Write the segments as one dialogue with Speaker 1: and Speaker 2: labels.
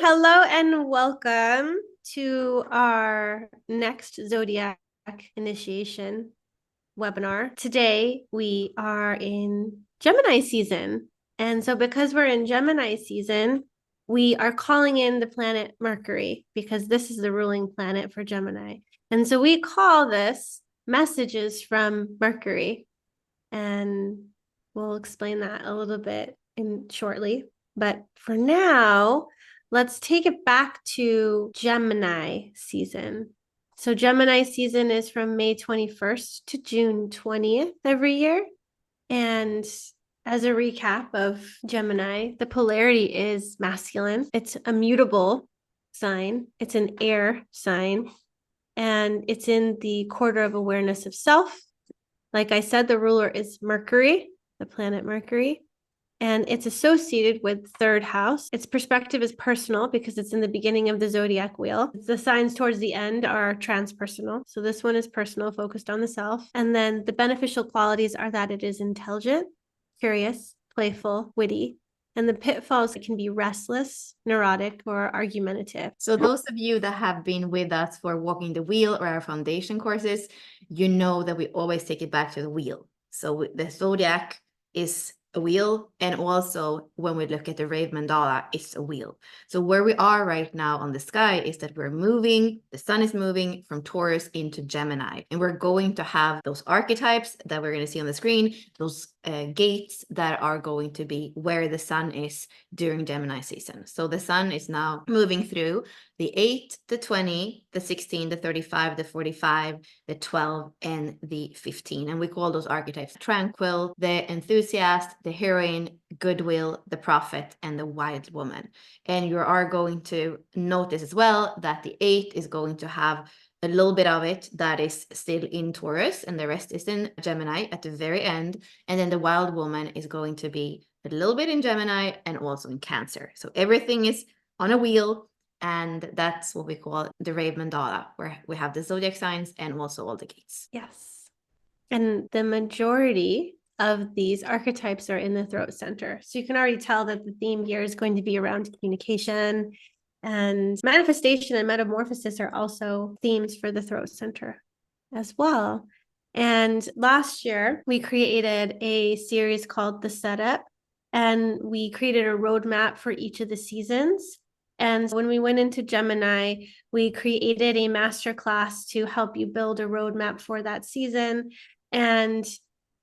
Speaker 1: Hello and welcome to our next zodiac initiation webinar. Today we are in Gemini season. And so because we're in Gemini season, we are calling in the planet Mercury because this is the ruling planet for Gemini. And so we call this messages from Mercury. And we'll explain that a little bit shortly. But for now, let's take it back to Gemini season. So Gemini season is from May 21st to June 20th every year. And as a recap of Gemini, the polarity is masculine. It's a mutable sign. It's an air sign. And it's in the quarter of awareness of self. Like I said, the ruler is Mercury, the planet Mercury, and it's associated with third house. Its perspective is personal because it's in the beginning of the zodiac wheel. The signs towards the end are transpersonal. So this one is personal, focused on the self. And then the beneficial qualities are that it is intelligent, curious, playful, witty. And the pitfalls can be restless, neurotic, or argumentative.
Speaker 2: So those of you that have been with us for Walking the Wheel or our foundation courses, you know that we always take it back to the wheel. So the zodiac is a wheel, and also when we look at the Rave Mandala, it's a wheel. So where we are right now on the sky is that we're moving, the sun is moving from Taurus into Gemini, and we're going to have those archetypes that we're going to see on the screen, those gates that are going to be where the sun is during Gemini season. So the sun is now moving through the 8, the 20, the 16, the 35, the 45, the 12, and the 15. And we call those archetypes tranquil, the enthusiast, the heroine, goodwill, the prophet, and the wild woman. And you are going to notice as well that the 8 is going to have a little bit of it that is still in Taurus, and the rest is in Gemini at the very end. And then the wild woman is going to be a little bit in Gemini and also in Cancer. So everything is on a wheel, and that's what we call the Rave Mandala, where we have the zodiac signs and also all the gates.
Speaker 1: Yes. And the majority of these archetypes are in the throat center. So you can already tell that the theme here is going to be around communication, and manifestation and metamorphosis are also themes for the throat center as well. And last year, we created a series called The Setup, and we created a roadmap for each of the seasons. And when we went into Gemini, we created a masterclass to help you build a roadmap for that season. And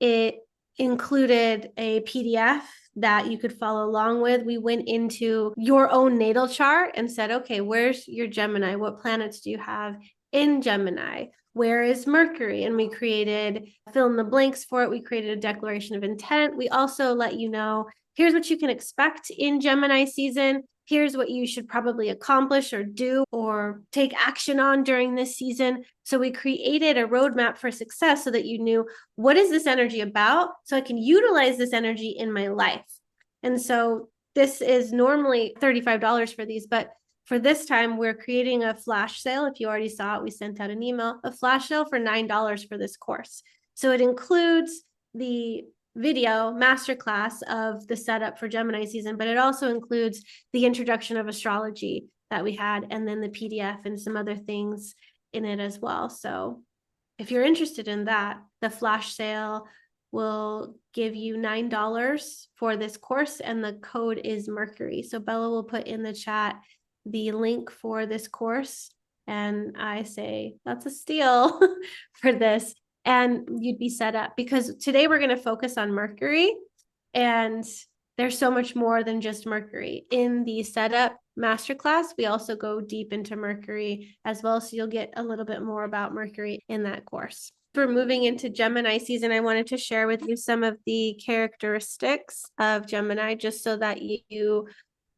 Speaker 1: it included a PDF that you could follow along with. We went into your own natal chart and said, okay, where's your Gemini? What planets do you have in Gemini? Where is Mercury? And we created fill in the blanks for it. We created a declaration of intent. We also let you know, here's what you can expect in Gemini season. Here's what you should probably accomplish or do or take action on during this season. So we created a roadmap for success so that you knew, what is this energy about? So I can utilize this energy in my life. And so this is normally $35 for these, but for this time, we're creating a flash sale. If you already saw it, we sent out an email, a flash sale for $9 for this course. So it includes the video masterclass of the setup for Gemini season, but it also includes the introduction of astrology that we had, and then the PDF and some other things in it as well. So if you're interested in that, the flash sale will give you $9 for this course, and the code is Mercury. So Bella will put in the chat the link for this course, and I say that's a steal for this. And you'd be set up, because today we're going to focus on Mercury, and there's so much more than just Mercury. In the setup masterclass, we also go deep into Mercury as well, so you'll get a little bit more about Mercury in that course. For moving into Gemini season, I wanted to share with you some of the characteristics of Gemini, just so that you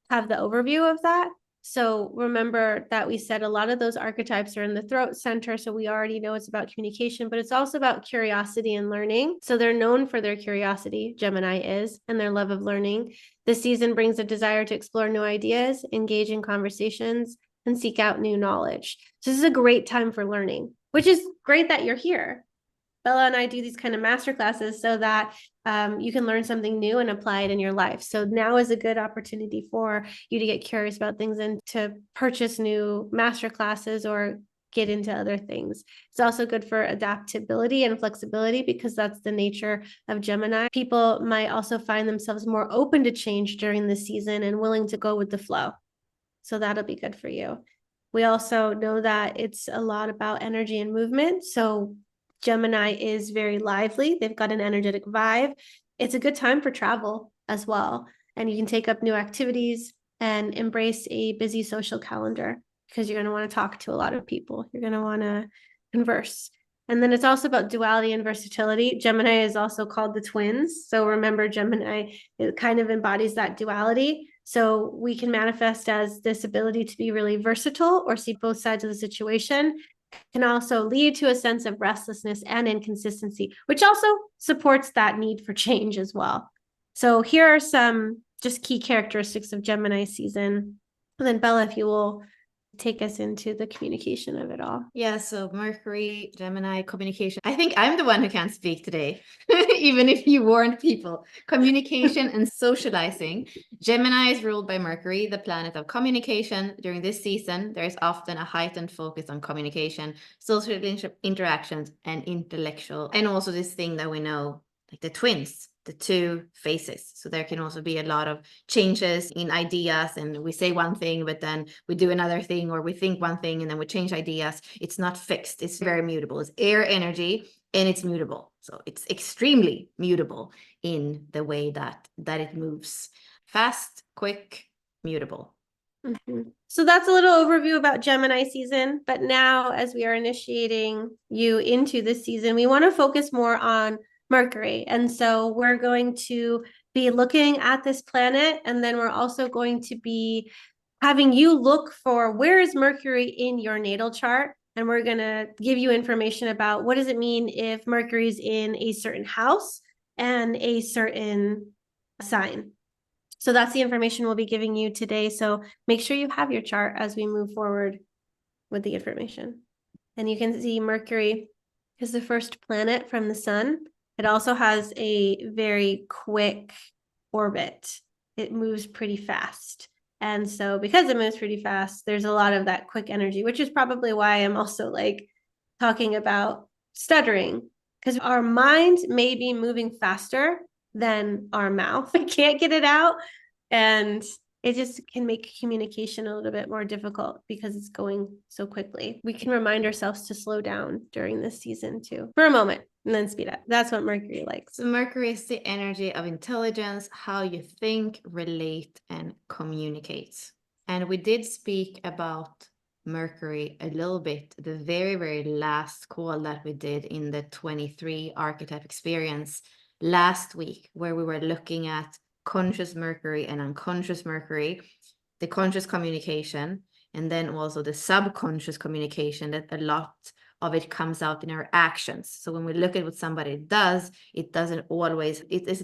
Speaker 1: have the overview of that. So remember that we said a lot of those archetypes are in the throat center. So we already know it's about communication, but it's also about curiosity and learning. So they're known for their curiosity, Gemini is, and their love of learning. This season brings a desire to explore new ideas, engage in conversations, and seek out new knowledge. So this is a great time for learning, which is great that you're here. Bella and I do these kind of master classes so that you can learn something new and apply it in your life. So now is a good opportunity for you to get curious about things and to purchase new master classes or get into other things. It's also good for adaptability and flexibility because that's the nature of Gemini. People might also find themselves more open to change during the season and willing to go with the flow. So that'll be good for you. We also know that it's a lot about energy and movement. So Gemini is very lively. They've got an energetic vibe. It's a good time for travel as well. And you can take up new activities and embrace a busy social calendar because you're going to want to talk to a lot of people. You're going to want to converse. And then it's also about duality and versatility. Gemini is also called the twins. So remember, Gemini, it kind of embodies that duality. So we can manifest as this ability to be really versatile or see both sides of the situation. Can also lead to a sense of restlessness and inconsistency, which also supports that need for change as well. So here are some just key characteristics of Gemini season. And then Bella, if you will take us into the communication of it all.
Speaker 2: Yeah, so Mercury, Gemini, communication. I think I'm the one who can't speak today, even if you warned people. Communication and socializing. Gemini is ruled by Mercury, the planet of communication. During this season, there is often a heightened focus on communication, social interactions, and intellectual. And also this thing that we know, like the twins, the two faces. So there can also be a lot of changes in ideas, and we say one thing, but then we do another thing, or we think one thing and then we change ideas. It's not fixed. It's very mutable. It's air energy and it's mutable. So it's extremely mutable in the way that it moves. Fast, quick, mutable.
Speaker 1: Mm-hmm. So that's a little overview about Gemini season. But now, as we are initiating you into this season, we want to focus more on Mercury. And so we're going to be looking at this planet, and then we're also going to be having you look for where is Mercury in your natal chart. And we're going to give you information about what does it mean if Mercury is in a certain house and a certain sign. So that's the information we'll be giving you today. So make sure you have your chart as we move forward with the information. And you can see Mercury is the first planet from the sun. It also has a very quick orbit. It moves pretty fast. And so because it moves pretty fast, there's a lot of that quick energy, which is probably why I'm also like talking about stuttering, because our mind may be moving faster than our mouth. I can't get it out. And it just can make communication a little bit more difficult because it's going so quickly. We can remind ourselves to slow down during this season too, for a moment, and then speed up. That's what Mercury likes.
Speaker 2: So Mercury is the energy of intelligence, how you think, relate, and communicate. And we did speak about Mercury a little bit, the very, very last call that we did in the 23 archetype experience last week, where we were looking at conscious Mercury and unconscious Mercury, the conscious communication, and then also the subconscious communication, that a lot of it comes out in our actions. So when we look at what somebody does, it isn't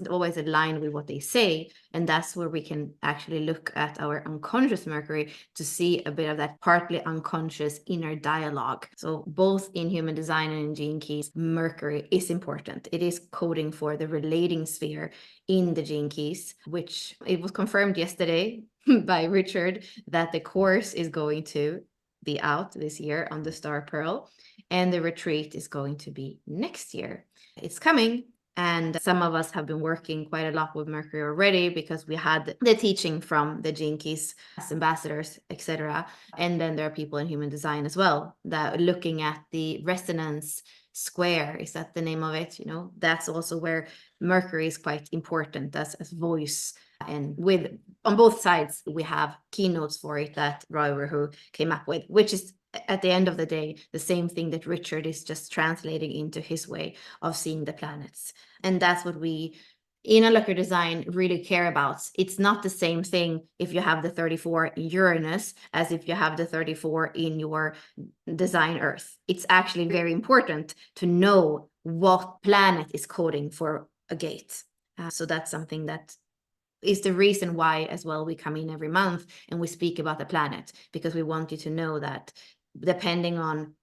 Speaker 2: always aligned with what they say. And that's where we can actually look at our unconscious Mercury to see a bit of that partly unconscious inner dialogue. So both in human design and in Gene Keys, Mercury is important. It is coding for the relating sphere in the Gene Keys, which it was confirmed yesterday by Richard that the course is going to be out this year on the Star Pearl, and the retreat is going to be next year. It's coming, and some of us have been working quite a lot with Mercury already because we had the teaching from the Gene Keys as ambassadors, etc. And then there are people in human design as well that are looking at the resonance square. Is that the name of it? You know, that's also where Mercury is quite important as voice. And with on both sides, we have keynotes for it that Roy Rahu came up with, which is at the end of the day, the same thing that Richard is just translating into his way of seeing the planets. And that's what we in a Looker design really care about. It's not the same thing if you have the 34 in Uranus as if you have the 34 in your design Earth. It's actually very important to know what planet is coding for a gate. So that's something that is the reason why as well we come in every month and we speak about the planet, because we want you to know that depending on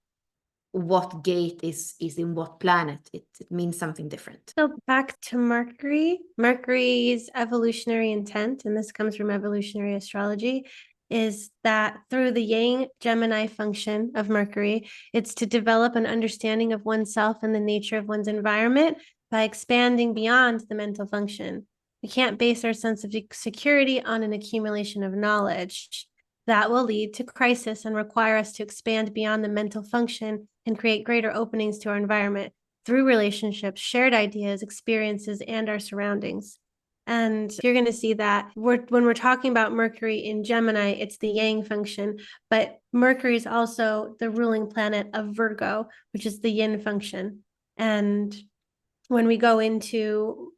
Speaker 2: what gate is in what planet. It means something different.
Speaker 1: So back to Mercury. Mercury's evolutionary intent, and this comes from evolutionary astrology, is that through the yang Gemini function of Mercury, it's to develop an understanding of oneself and the nature of one's environment by expanding beyond the mental function. We can't base our sense of security on an accumulation of knowledge. That will lead to crisis and require us to expand beyond the mental function and create greater openings to our environment through relationships, shared ideas, experiences, and our surroundings. And you're going to see that when we're talking about Mercury in Gemini, it's the yang function, but Mercury is also the ruling planet of Virgo, which is the yin function. And when we go into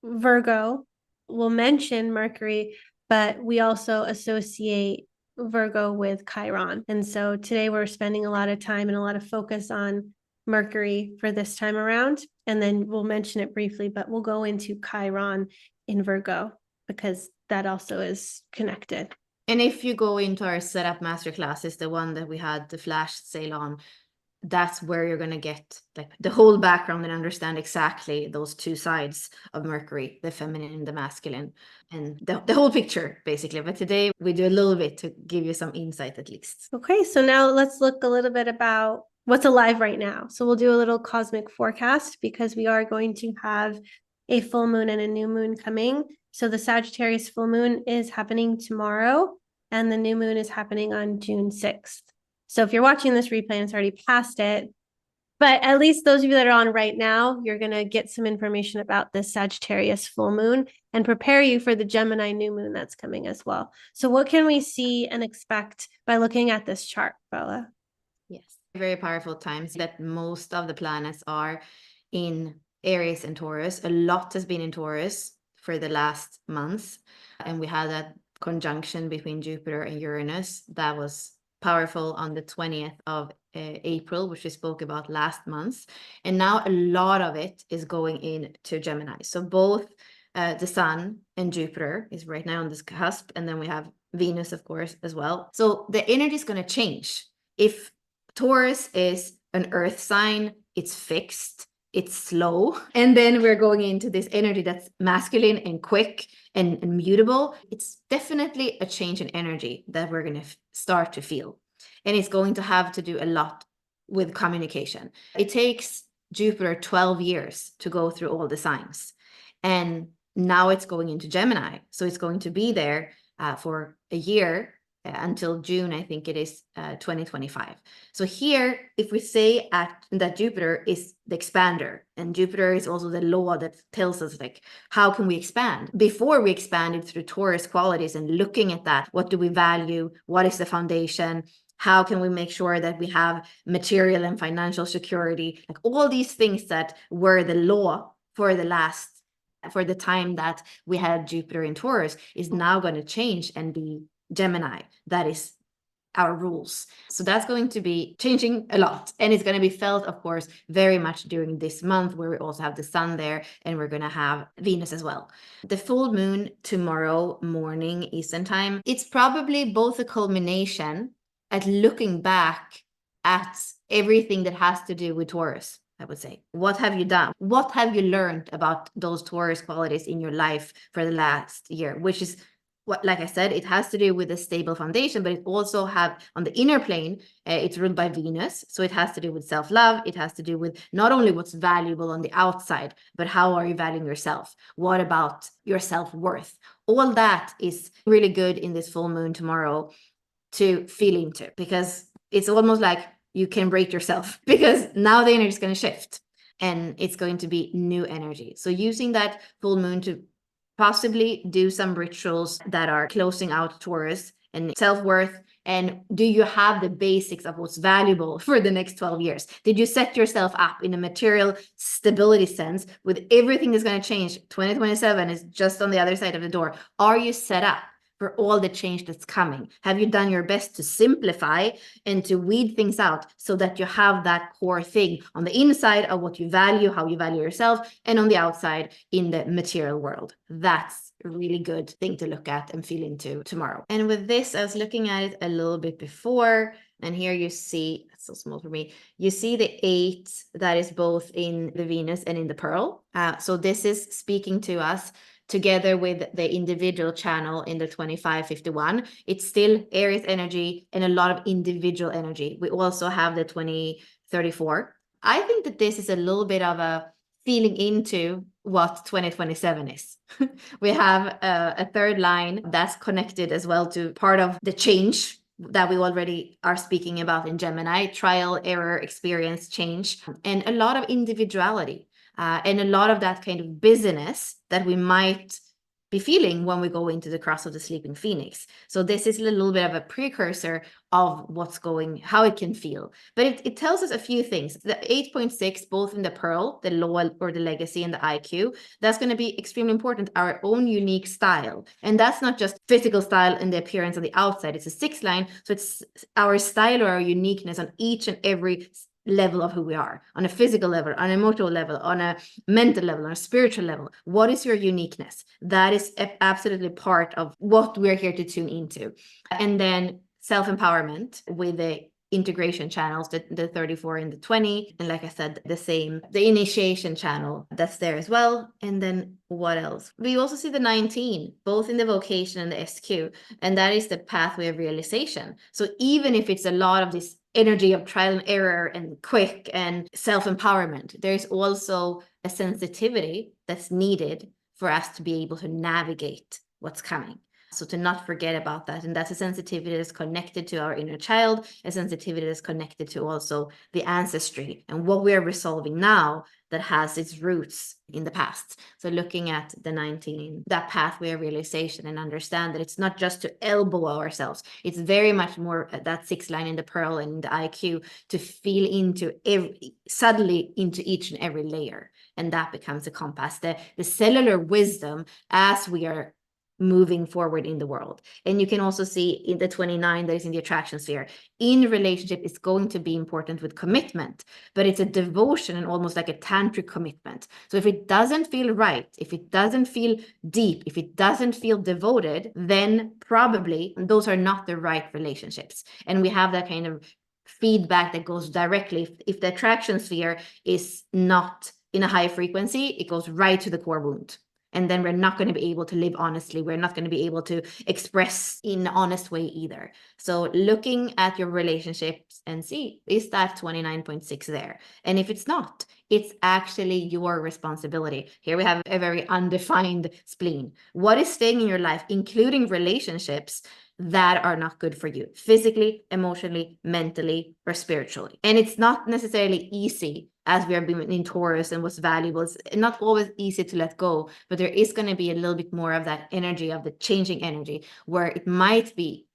Speaker 1: Virgo, we'll mention Mercury, but we also associate Virgo with Chiron. And so today we're spending a lot of time and a lot of focus on Mercury for this time around. And then we'll mention it briefly, but we'll go into Chiron in Virgo because that also is connected.
Speaker 2: And if you go into our setup masterclasses, the one that we had the flash sale on, that's where you're going to get like the whole background and understand exactly those two sides of Mercury, the feminine and the masculine, and the whole picture basically. But today we do a little bit to give you some insight at least.
Speaker 1: Okay, so now let's look a little bit about what's alive right now. So we'll do a little cosmic forecast because we are going to have a full moon and a new moon coming. So the Sagittarius full moon is happening tomorrow and the new moon is happening on June 6th. So if you're watching this replay and it's already past it, but at least those of you that are on right now, you're going to get some information about this Sagittarius full moon and prepare you for the Gemini new moon that's coming as well. So what can we see and expect by looking at this chart, Bella?
Speaker 2: Yes, very powerful times that most of the planets are in Aries and Taurus. A lot has been in Taurus for the last months. And we had that conjunction between Jupiter and Uranus that was powerful on the 20th of April, which we spoke about last month. And now a lot of it is going into Gemini. So both the Sun and Jupiter is right now on this cusp. And then we have Venus, of course, as well. So the energy is going to change. If Taurus is an earth sign, it's fixed, it's slow. And then we're going into this energy that's masculine and quick and mutable. It's definitely a change in energy that we're going to start to feel. And it's going to have to do a lot with communication. It takes Jupiter 12 years to go through all the signs. And now it's going into Gemini. So it's going to be there for a year until June, I think it is 2025. So here, if we say that Jupiter is the expander, and Jupiter is also the law that tells us like, how can we expand? Before we expanded through Taurus qualities and looking at that, what do we value? What is the foundation? How can we make sure that we have material and financial security? Like all these things that were the law for the time that we had Jupiter in Taurus is now going to change and be Gemini. That is our rules. So that's going to be changing a lot. And it's going to be felt, of course, very much during this month where we also have the Sun there and we're going to have Venus as well. The full moon tomorrow morning Eastern time, it's probably both a culmination at looking back at everything that has to do with Taurus. I would say, what have you done? What have you learned about those Taurus qualities in your life for the last year, which is what, like I said, it has to do with a stable foundation, but it also have on the inner plane, it's ruled by Venus. So it has to do with self-love. It has to do with not only what's valuable on the outside, but how are you valuing yourself? What about your self-worth? All that is really good in this full moon tomorrow to feel into, because it's almost like you can break yourself because now the energy is going to shift and it's going to be new energy. So using that full moon to possibly do some rituals that are closing out Taurus and self-worth. And do you have the basics of what's valuable for the next 12 years? Did you set yourself up in a material stability sense with everything that's going to change? 2027 is just on the other side of the door. Are you set up for all the change that's coming? Have you done your best to simplify and to weed things out so that you have that core thing on the inside of what you value, how you value yourself, and on the outside in the material world? That's a really good thing to look at and feel into tomorrow. And with this, I was looking at it a little bit before. And here you see, it's so small for me, you see the 8 that is both in the Venus and in the Pearl. So this is speaking to us together with the individual channel in the 2551. It's still Aries energy and a lot of individual energy. We also have the 2034. I think that this is a little bit of a feeling into what 2027 is. We have a third line that's connected as well to part of the change that we already are speaking about in Gemini: trial, error, experience, change, and a lot of individuality, and a lot of that kind of busyness that we might be feeling when we go into the cross of the sleeping phoenix. So this is a little bit of a precursor of how it can feel. But it tells us a few things. The 8.6, both in the Pearl, the law or the legacy, and the IQ, that's going to be extremely important, our own unique style. And that's not just physical style and the appearance on the outside. It's a 6 line. So it's our style or our uniqueness on each and every level of who we are, on a physical level, on an emotional level, on a mental level, on a spiritual level. What is your uniqueness? That is absolutely part of what we're here to tune into. And then self-empowerment with the integration channels, the 34 and the 20. And like I said, the initiation channel that's there as well. And then what else? We also see the 19, both in the vocation and the SQ. And that is the pathway of realization. So even if it's a lot of this energy of trial and error and quick and self-empowerment, there's also a sensitivity that's needed for us to be able to navigate what's coming. So to not forget about that. And that's a sensitivity that's connected to our inner child, a sensitivity that's connected to also the ancestry and what we're resolving now that has its roots in the past. So looking at the 19, that pathway of realization, and understand that it's not just to elbow ourselves. It's very much more that 6 line in the Pearl and in the IQ to feel into subtly into each and every layer. And that becomes a compass, the cellular wisdom as we are moving forward in the world. And you can also see in the 29 that is in the attraction sphere, in relationship, it's going to be important with commitment, but it's a devotion and almost like a tantric commitment. So if it doesn't feel right, if it doesn't feel deep, if it doesn't feel devoted, then probably those are not the right relationships. And we have that kind of feedback that goes directly. If the attraction sphere is not in a high frequency, it goes right to the core wound. And then we're not going to be able to live honestly. We're not going to be able to express in an honest way either. So looking at your relationships and see, is that 29.6 there? And if it's not, it's actually your responsibility. Here we have a very undefined spleen. What is staying in your life, including relationships that are not good for you, physically, emotionally, mentally, or spiritually? And it's not necessarily easy, as we are being in Taurus and what's valuable. It's not always easy to let go, but there is going to be a little bit more of that energy, of the changing energy, where it might be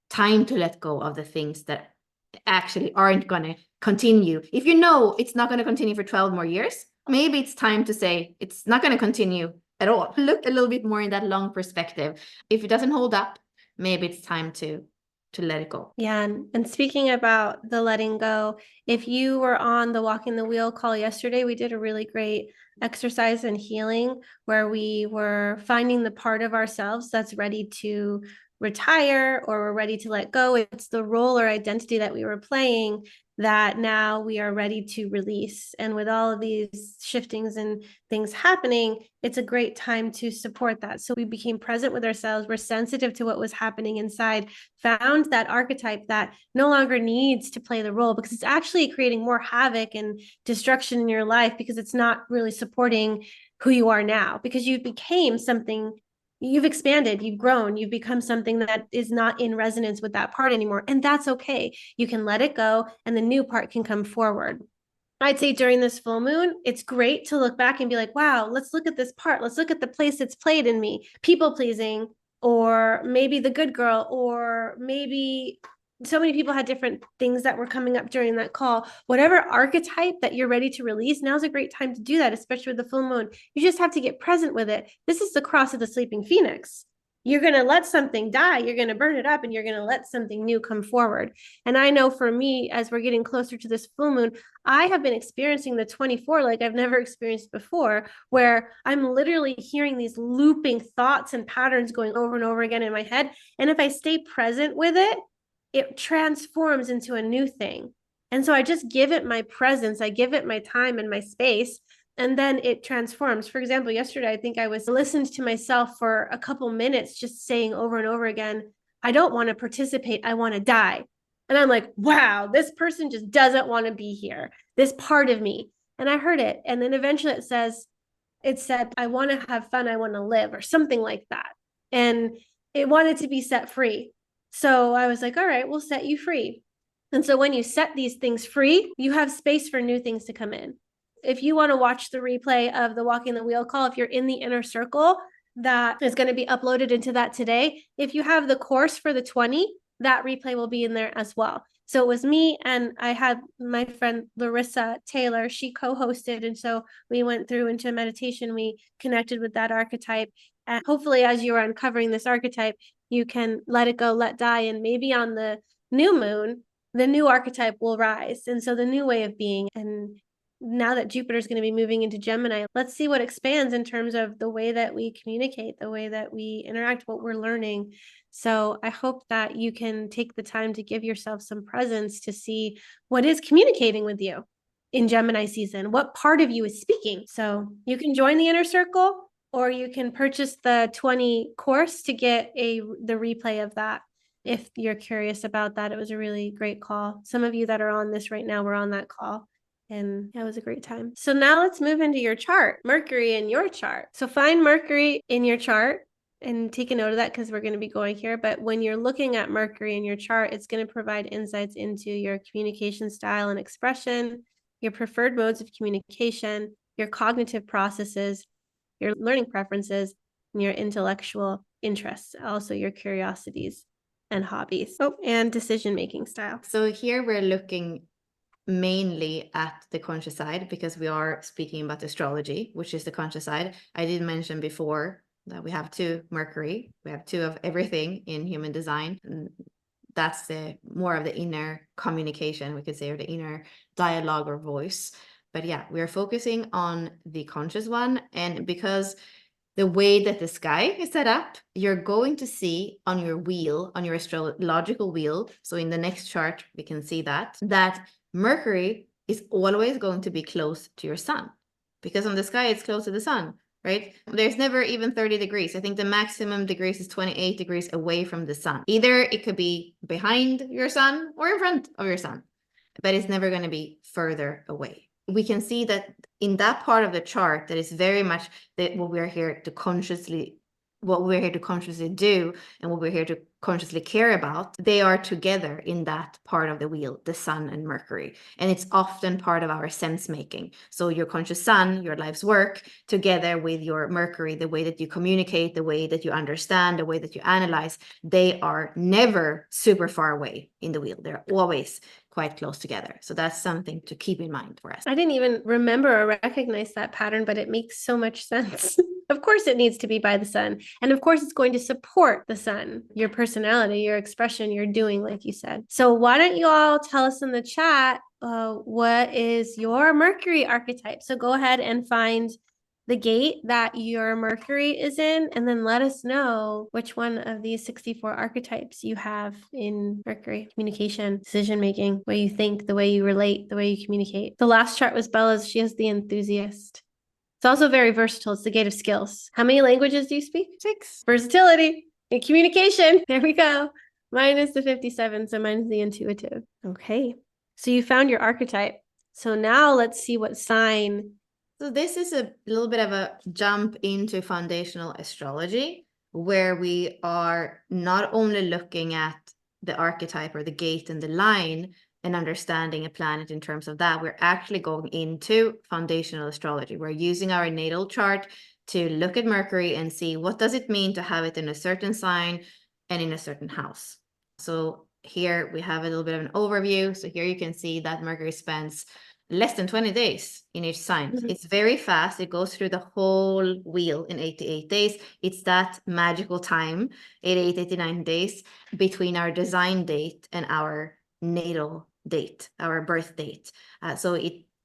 Speaker 2: time to let go of the things that actually aren't going to continue. If you know it's not going to continue for 12 more years, maybe it's time to say it's not going to continue at all. Look a little bit more in that long perspective. If it doesn't hold up, maybe it's time to let it go.
Speaker 1: Yeah. And speaking about the letting go, if you were on the Walking the Wheel call yesterday, we did a really great exercise in healing where we were finding the part of ourselves that's ready to retire or we're ready to let go. It's the role or identity that we were playing that now we are ready to release. And with all of these shiftings and things happening, it's a great time to support that. So we became present with ourselves. We're sensitive to what was happening inside, found that archetype that no longer needs to play the role because it's actually creating more havoc and destruction in your life because it's not really supporting who you are now, because you became something. You've expanded, you've grown, you've become something that is not in resonance with that part anymore. And that's okay. You can let it go and the new part can come forward. I'd say during this full moon, it's great to look back and be like, wow, let's look at this part. Let's look at the place it's played in me. People pleasing, or maybe the good girl, or maybe so many people had different things that were coming up during that call. Whatever archetype that you're ready to release, now's a great time to do that, especially with the full moon. You just have to get present with it. This is the cross of the sleeping phoenix. You're going to let something die, you're going to burn it up, and you're going to let something new come forward. And I know for me, as we're getting closer to this full moon, I have been experiencing the 24 like I've never experienced before, where I'm literally hearing these looping thoughts and patterns going over and over again in my head. And if I stay present with it, it transforms into a new thing. And so I just give it my presence, I give it my time and my space, and then it transforms. For example, yesterday, I think I was listened to myself for a couple minutes, just saying over and over again, I don't want to participate, I want to die. And I'm like, wow, this person just doesn't want to be here, this part of me. And I heard it. And then eventually it said, I want to have fun, I want to live, or something like that. And it wanted to be set free. So I was like, all right, we'll set you free. And so when you set these things free, you have space for new things to come in. If you want to watch the replay of the Walking the Wheel call, if you're in the inner circle, that is going to be uploaded into that today. If you have the course for the 20, that replay will be in there as well. So it was me, and I had my friend Larissa Taylor, she co-hosted. And so we went through into meditation, we connected with that archetype. And hopefully, as you are uncovering this archetype, you can let it go, let die. And maybe on the new moon, the new archetype will rise. And so the new way of being. And now that Jupiter is going to be moving into Gemini, let's see what expands in terms of the way that we communicate, the way that we interact, what we're learning. So I hope that you can take the time to give yourself some presence to see what is communicating with you in Gemini season, what part of you is speaking. So you can join the inner circle, or you can purchase the 20 course to get the replay of that. If you're curious about that, it was a really great call. Some of you that are on this right now were on that call. And it was a great time. So now let's move into your chart, Mercury in your chart. So find Mercury in your chart and take a note of that, because we're going to be going here. But when you're looking at Mercury in your chart, it's going to provide insights into your communication style and expression, your preferred modes of communication, your cognitive processes, your learning preferences, and your intellectual interests, also your curiosities and hobbies. Oh, and decision-making style.
Speaker 2: So here we're looking mainly at the conscious side, because we are speaking about astrology, which is the conscious side. I did mention before that we have 2 Mercury, we have 2 of everything in human design. And that's the more of the inner communication, we could say, or the inner dialogue or voice. But yeah, we're focusing on the conscious one. And because the way that the sky is set up, you're going to see on your wheel, on your astrological wheel, so in the next chart we can see that Mercury is always going to be close to your sun, because on the sky it's close to the sun, right? There's never even 30 degrees. I think the maximum degrees is 28 degrees away from the sun. Either it could be behind your sun or in front of your sun, but it's never going to be further away. We can see that in that part of the chart, that is very much what we're here to consciously do, and what we're here to consciously care about. They are together in that part of the wheel, the sun and Mercury. And it's often part of our sense making. So your conscious sun, your life's work, together with your Mercury, the way that you communicate, the way that you understand, the way that you analyze, they are never super far away in the wheel. They're always quite close together. So that's something to keep in mind for us.
Speaker 1: I didn't even remember or recognize that pattern, but it makes so much sense. Of course, it needs to be by the sun. And of course, it's going to support the sun, your personality, your expression, your doing, like you said. So why don't you all tell us in the chat, what is your Mercury archetype? So go ahead and find the gate that your Mercury is in, and then let us know which one of these 64 archetypes you have in Mercury. Communication, decision-making, the way you think, the way you relate, the way you communicate. The last chart was Bella's. She has the enthusiast. It's also very versatile. It's the gate of skills. How many languages do you speak? 6. Versatility and communication. There we go. Mine is the 57, so mine is the intuitive. Okay. So you found your archetype. So now let's see what sign.
Speaker 2: So this is a little bit of a jump into foundational astrology, where we are not only looking at the archetype or the gate and the line and understanding a planet in terms of that, we're actually going into foundational astrology. We're using our natal chart to look at Mercury and see what does it mean to have it in a certain sign and in a certain house. So here we have a little bit of an overview. So here you can see that Mercury spends less than 20 days in each sign. Mm-hmm. It's very fast. It goes through the whole wheel in 88 days. It's that magical time, 88, 89 days between our design date and our natal date, our birth date.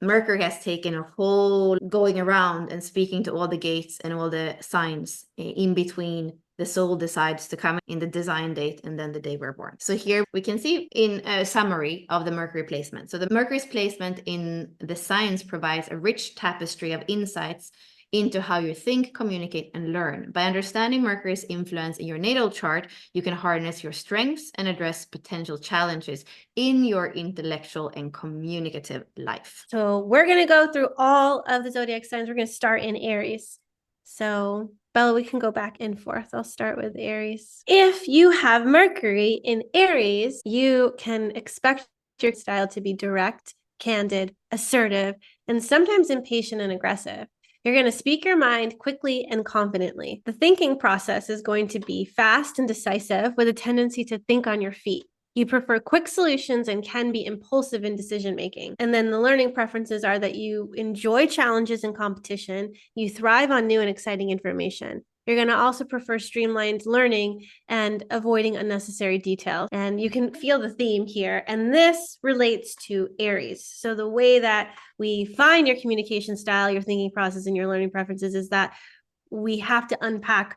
Speaker 2: Mercury has taken a whole going around and speaking to all the gates and all the signs in between the soul decides to come in the design date and then the day we're born. So here we can see in a summary of the Mercury placement. So the Mercury's placement in the signs provides a rich tapestry of insights into how you think, communicate, and learn. By understanding Mercury's influence in your natal chart, you can harness your strengths and address potential challenges in your intellectual and communicative life.
Speaker 1: So we're going to go through all of the zodiac signs. We're going to start in Aries. So Bella, we can go back and forth. I'll start with Aries. If you have Mercury in Aries, you can expect your style to be direct, candid, assertive, and sometimes impatient and aggressive. You're going to speak your mind quickly and confidently. The thinking process is going to be fast and decisive with a tendency to think on your feet. You prefer quick solutions and can be impulsive in decision making. And then the learning preferences are that you enjoy challenges and competition. You thrive on new and exciting information. You're going to also prefer streamlined learning and avoiding unnecessary detail. And you can feel the theme here. And this relates to Aries. So the way that we find your communication style, your thinking process, and your learning preferences is that we have to unpack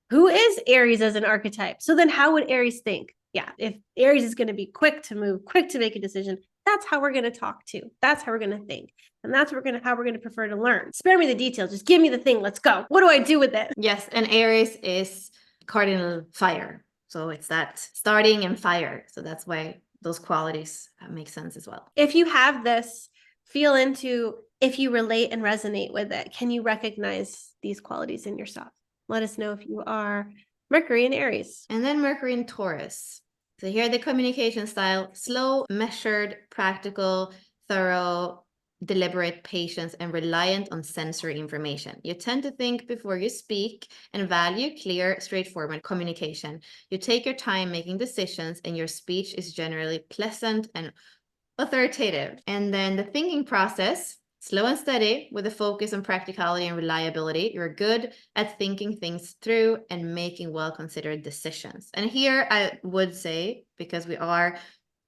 Speaker 1: who is Aries as an archetype. So then how would Aries think? Yeah, if Aries is going to be quick to move, quick to make a decision, that's how we're going to talk to. That's how we're going to think. And that's how we're going to prefer to learn. Spare me the details. Just give me the thing. Let's go. What do I do with it?
Speaker 2: Yes, and Aries is cardinal fire. So it's that starting and fire. So that's why those qualities make sense as well.
Speaker 1: If you have this, feel into if you relate and resonate with it. Can you recognize these qualities in yourself? Let us know if you are Mercury in Aries.
Speaker 2: And then Mercury in Taurus. So here the communication style, slow, measured, practical, thorough, deliberate, patient, and reliant on sensory information. You tend to think before you speak and value clear, straightforward communication. You take your time making decisions and your speech is generally pleasant and authoritative. And then the thinking process, slow and steady with a focus on practicality and reliability. You're good at thinking things through and making well-considered decisions. And here I would say, because we are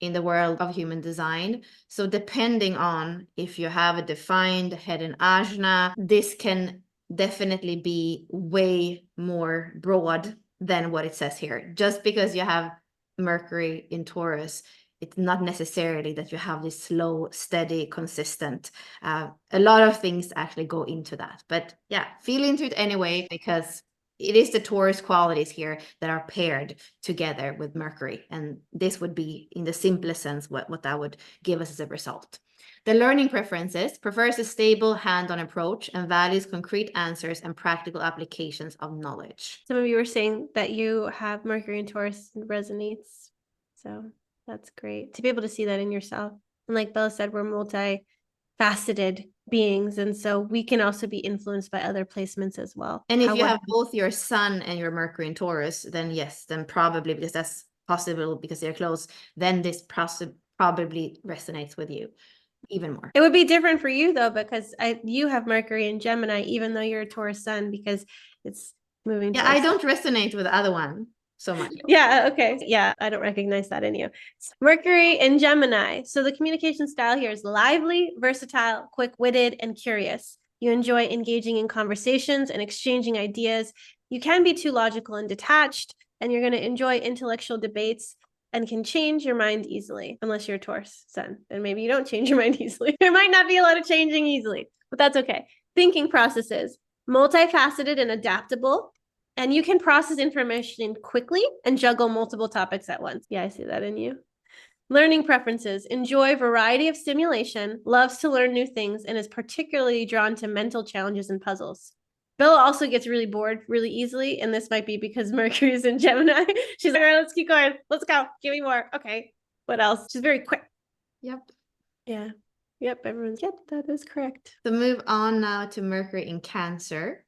Speaker 2: in the world of human design, so depending on if you have a defined head and ajna, this can definitely be way more broad than what it says here. Just because you have Mercury in Taurus, it's not necessarily that you have this slow, steady, consistent. A lot of things actually go into that. But yeah, feel into it anyway, because it is the Taurus qualities here that are paired together with Mercury. And this would be, in the simplest sense, what that would give us as a result. The learning preferences prefers a stable hand-on approach and values concrete answers and practical applications of knowledge.
Speaker 1: Some of you were saying that you have Mercury in Taurus resonates. So that's great to be able to see that in yourself. And like Bella said, we're multifaceted beings. And so we can also be influenced by other placements as well.
Speaker 2: And if you have both your sun and your Mercury in Taurus, then yes, then probably, because that's possible because they're close, then this probably resonates with you even more.
Speaker 1: It would be different for you though, because you have Mercury in Gemini, even though you're a Taurus sun, because it's moving.
Speaker 2: Yeah, I don't resonate with the other one so much.
Speaker 1: Yeah, okay. Yeah, I don't recognize that in you. Mercury in Gemini. So the communication style here is lively, versatile, quick-witted, and curious. You enjoy engaging in conversations and exchanging ideas. You can be too logical and detached, and you're going to enjoy intellectual debates and can change your mind easily, unless you're a Taurus sun. And maybe you don't change your mind easily. There might not be a lot of changing easily, but that's okay. Thinking processes, multifaceted and adaptable. And you can process information quickly and juggle multiple topics at once. Yeah, I see that in you. Learning preferences, enjoy variety of stimulation, loves to learn new things, and is particularly drawn to mental challenges and puzzles. Bella also gets really bored really easily, and this might be because Mercury is in Gemini. She's like, all right, let's keep going. Let's go. Give me more. Okay. What else? She's very quick.
Speaker 2: Yep.
Speaker 1: Yeah. Yep. Everyone's, yep, that is correct.
Speaker 2: So move on now to Mercury in Cancer.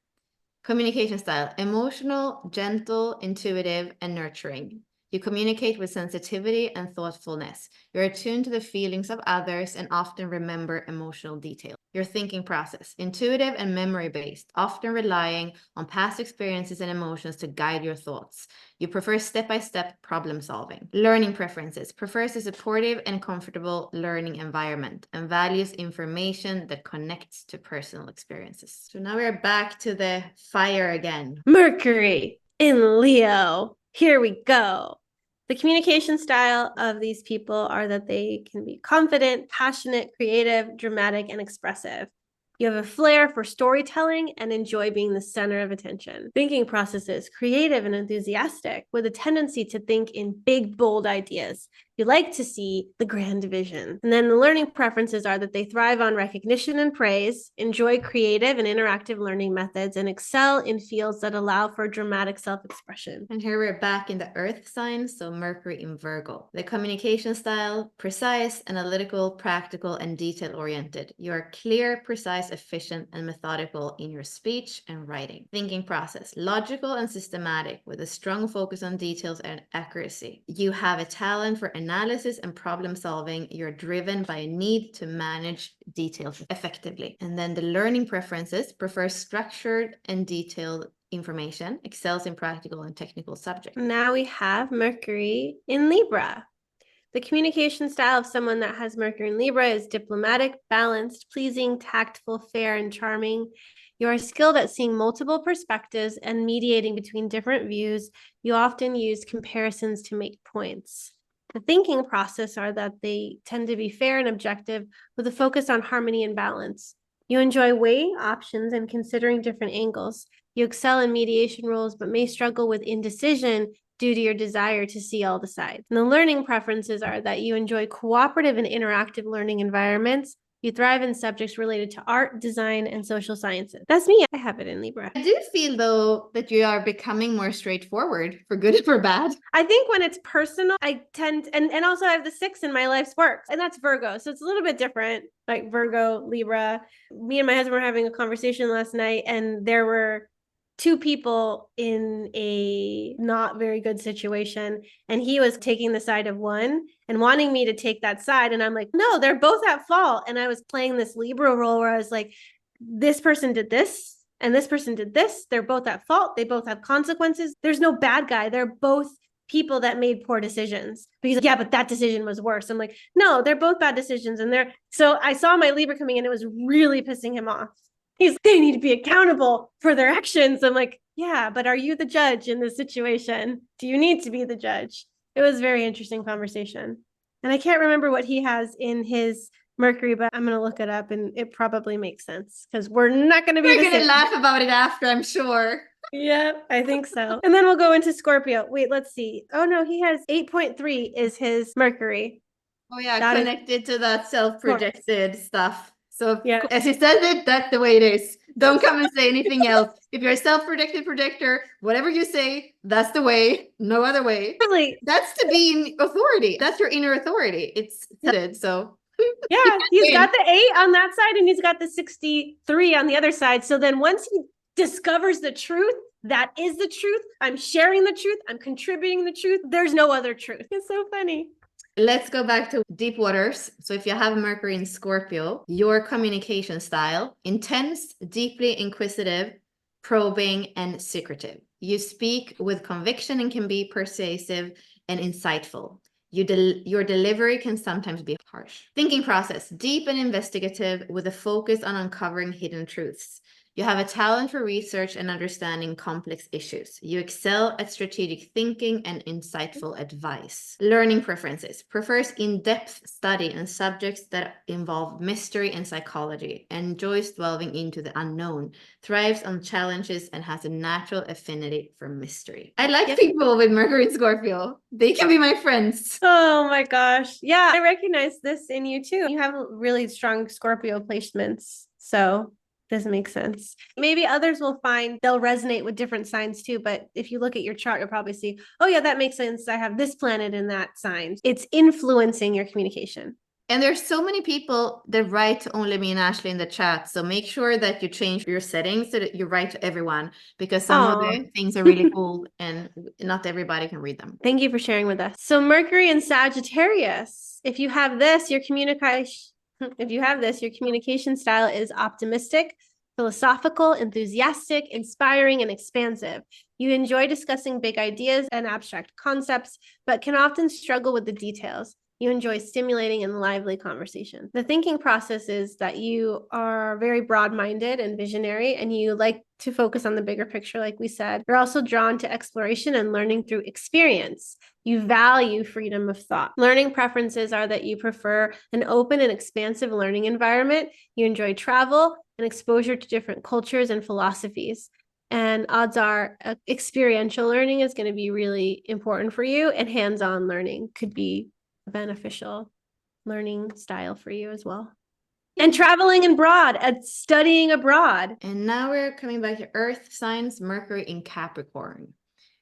Speaker 2: Communication style, emotional, gentle, intuitive, and nurturing. You communicate with sensitivity and thoughtfulness. You're attuned to the feelings of others and often remember emotional details. Your thinking process, intuitive and memory-based, often relying on past experiences and emotions to guide your thoughts. You prefer step-by-step problem solving. Learning preferences, prefers a supportive and comfortable learning environment and values information that connects to personal experiences. So now we're back to the fire again.
Speaker 1: Mercury in Leo. Here we go. The communication style of these people are that they can be confident, passionate, creative, dramatic, and expressive. You have a flair for storytelling and enjoy being the center of attention. Thinking processes, creative and enthusiastic, with a tendency to think in big, bold ideas. You like to see the grand vision. And then the learning preferences are that they thrive on recognition and praise, enjoy creative and interactive learning methods, and excel in fields that allow for dramatic self-expression.
Speaker 2: And here we're back in the earth sign, so Mercury in Virgo. The communication style, precise, analytical, practical, and detail-oriented. You are clear, precise, efficient, and methodical in your speech and writing. Thinking process, logical and systematic, with a strong focus on details and accuracy. You have a talent for analysis and problem solving. You're driven by a need to manage details effectively. And then the learning preferences, prefer structured and detailed information, excels in practical and technical subjects.
Speaker 1: Now we have Mercury in Libra. The communication style of someone that has Mercury in Libra is diplomatic, balanced, pleasing, tactful, fair, and charming. You are skilled at seeing multiple perspectives and mediating between different views. You often use comparisons to make points. The thinking process are that they tend to be fair and objective with a focus on harmony and balance. You enjoy weighing options and considering different angles. You excel in mediation roles, but may struggle with indecision due to your desire to see all the sides. And the learning preferences are that you enjoy cooperative and interactive learning environments. You thrive in subjects related to art, design, and social sciences. That's me. I have it in Libra.
Speaker 2: I do feel, though, that you are becoming more straightforward, for good or for bad.
Speaker 1: I think when it's personal, I tend, and also I have the 6 in my life's work, and that's Virgo. So it's a little bit different, like Virgo, Libra. Me and my husband were having a conversation last night, and there were 2 people in a not very good situation, and he was taking the side of one and wanting me to take that side, and I'm like, no, they're both at fault. And I was playing this Libra role where I was like, this person did this and this person did this, they're both at fault, they both have consequences, there's no bad guy, they're both people that made poor decisions. But he's like, yeah, but that decision was worse. I'm like, no, they're both bad decisions. And so I saw my Libra coming in, it was really pissing him off. He's, they need to be accountable for their actions. I'm like, yeah, but are you the judge in this situation? Do you need to be the judge? It was a very interesting conversation. And I can't remember what he has in his Mercury, but I'm going to look it up and it probably makes sense because we're not going to be
Speaker 2: We're going to laugh about it after, I'm sure.
Speaker 1: Yeah, I think so. And then we'll go into Scorpio. Wait, let's see. Oh no, he has 8.3 is his Mercury.
Speaker 2: Oh yeah, connected to that self-projected stuff. So
Speaker 1: yeah,
Speaker 2: as he says it, that's the way it is. Don't come and say anything else. If you're a self-projected projector, whatever you say, that's the way, no other way.
Speaker 1: Really?
Speaker 2: That's to be in authority. That's your inner authority. It's said, so.
Speaker 1: Yeah, he's got the 8 on that side and he's got the 63 on the other side. So then once he discovers the truth, that is the truth. I'm sharing the truth. I'm contributing the truth. There's no other truth. It's so funny.
Speaker 2: Let's go back to deep waters. So if you have Mercury in Scorpio, your communication style, intense, deeply inquisitive, probing, and secretive. You speak with conviction and can be persuasive and insightful. Your delivery can sometimes be harsh. Thinking process, deep and investigative with a focus on uncovering hidden truths. You have a talent for research and understanding complex issues. You excel at strategic thinking and insightful advice. Learning preferences. Prefers in-depth study and subjects that involve mystery and psychology. Enjoys delving into the unknown. Thrives on challenges and has a natural affinity for mystery. I like people with Mercury and Scorpio. They can be my friends.
Speaker 1: Oh my gosh. Yeah, I recognize this in you too. You have really strong Scorpio placements. So doesn't make sense. Maybe others will find they'll resonate with different signs too. But if you look at your chart, you'll probably see, oh yeah, that makes sense. I have this planet in that sign. It's influencing your communication.
Speaker 2: And there's so many people that write to only me and Ashley in the chat. So make sure that you change your settings so that you write to everyone, because some of the things are really cool and not everybody can read them.
Speaker 1: Thank you for sharing with us. So Mercury in Sagittarius, if you have this, your communication style is optimistic, philosophical, enthusiastic, inspiring, and expansive. You enjoy discussing big ideas and abstract concepts, but can often struggle with the details. You enjoy stimulating and lively conversation. The thinking process is that you are very broad-minded and visionary, and you like to focus on the bigger picture, like we said. You're also drawn to exploration and learning through experience. You value freedom of thought. Learning preferences are that you prefer an open and expansive learning environment. You enjoy travel and exposure to different cultures and philosophies. And odds are experiential learning is going to be really important for you, and hands-on learning could be a beneficial learning style for you as well. And traveling abroad and studying abroad.
Speaker 2: And now we're coming back to Earth signs, Mercury in Capricorn.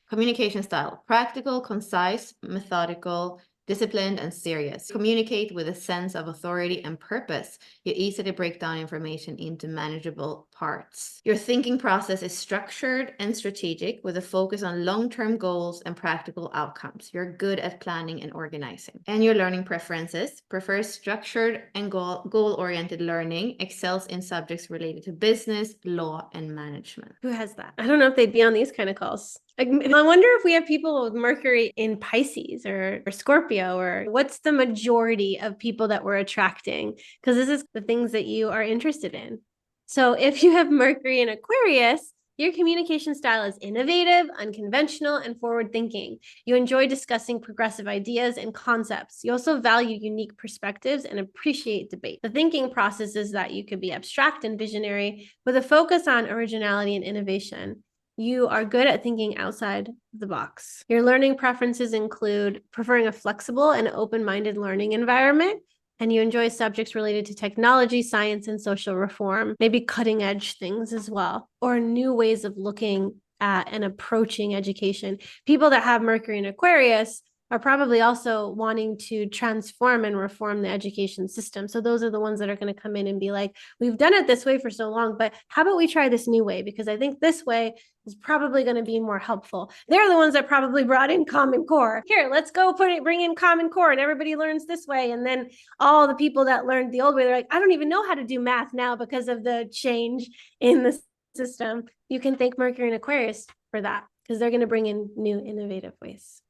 Speaker 2: Communication style, practical, concise, methodical, disciplined, and serious. Communicate with a sense of authority and purpose. You easily break down information into manageable parts. Your thinking process is structured and strategic with a focus on long-term goals and practical outcomes. You're good at planning and organizing. And your learning preferences, prefers structured and goal-oriented learning, excels in subjects related to business, law, and management.
Speaker 1: Who has that? I don't know if they'd be on these kind of calls. I wonder if we have people with Mercury in Pisces or Scorpio, or what's the majority of people that we're attracting? Because this is the things that you are interested in. So if you have Mercury in Aquarius, your communication style is innovative, unconventional, and forward-thinking. You enjoy discussing progressive ideas and concepts. You also value unique perspectives and appreciate debate. The thinking process is that you could be abstract and visionary with a focus on originality and innovation. You are good at thinking outside the box. Your learning preferences include preferring a flexible and open-minded learning environment, and you enjoy subjects related to technology, science, and social reform, maybe cutting edge things as well, or new ways of looking at and approaching education. People that have Mercury in Aquarius are probably also wanting to transform and reform the education system. So those are the ones that are going to come in and be like, we've done it this way for so long, but how about we try this new way? Because I think this way is probably going to be more helpful. They're the ones that probably brought in Common Core. Here, let's go bring in Common Core, and everybody learns this way. And then all the people that learned the old way, they're like, I don't even know how to do math now because of the change in the system. You can thank Mercury and Aquarius for that, because they're going to bring in new innovative ways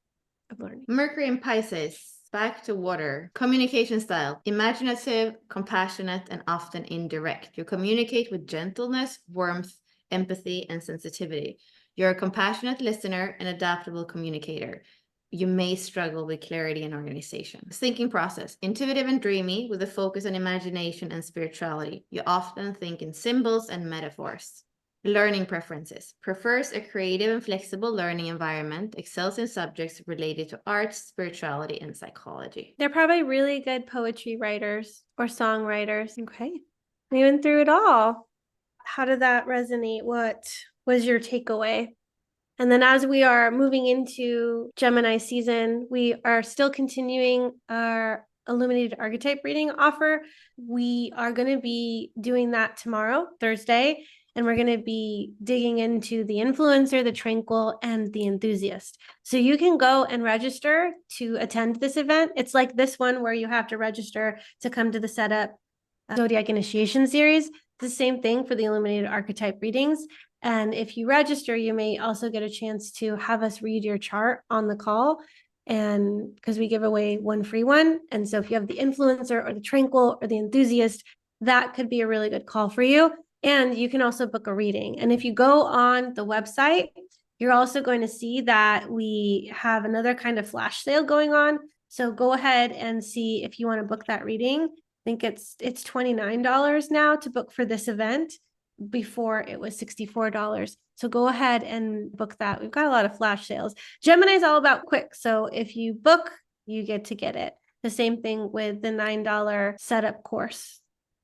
Speaker 1: of learning.
Speaker 2: Mercury in Pisces, back to water. Communication style, imaginative, compassionate, and often indirect. You communicate with gentleness, warmth, empathy, and sensitivity. You're a compassionate listener and adaptable communicator. You may struggle with clarity and organization. Thinking process, intuitive and dreamy with a focus on imagination and spirituality. You often think in symbols and metaphors. Learning preferences, prefers a creative and flexible learning environment, excels in subjects related to arts, spirituality, and psychology.
Speaker 1: They're probably really good poetry writers or songwriters. Okay. We went through it all. How did that resonate? What was your takeaway? And then as we are moving into Gemini season, we are still continuing our illuminated archetype reading offer. We are going to be doing that tomorrow, Thursday. And we're going to be digging into the influencer, the tranquil, and the enthusiast. So you can go and register to attend this event. It's like this one where you have to register to come to the setup zodiac initiation series. It's the same thing for the illuminated archetype readings. And if you register, you may also get a chance to have us read your chart on the call. And because we give away one free one. And so if you have the influencer or the tranquil or the enthusiast, that could be a really good call for you. And you can also book a reading. And if you go on the website, you're also going to see that we have another kind of flash sale going on. So go ahead and see if you want to book that reading. I think it's $29 now to book for this event. Before it was $64. So go ahead and book that. We've got a lot of flash sales. Gemini is all about quick. So if you book, you get to get it. The same thing with the $9 setup course.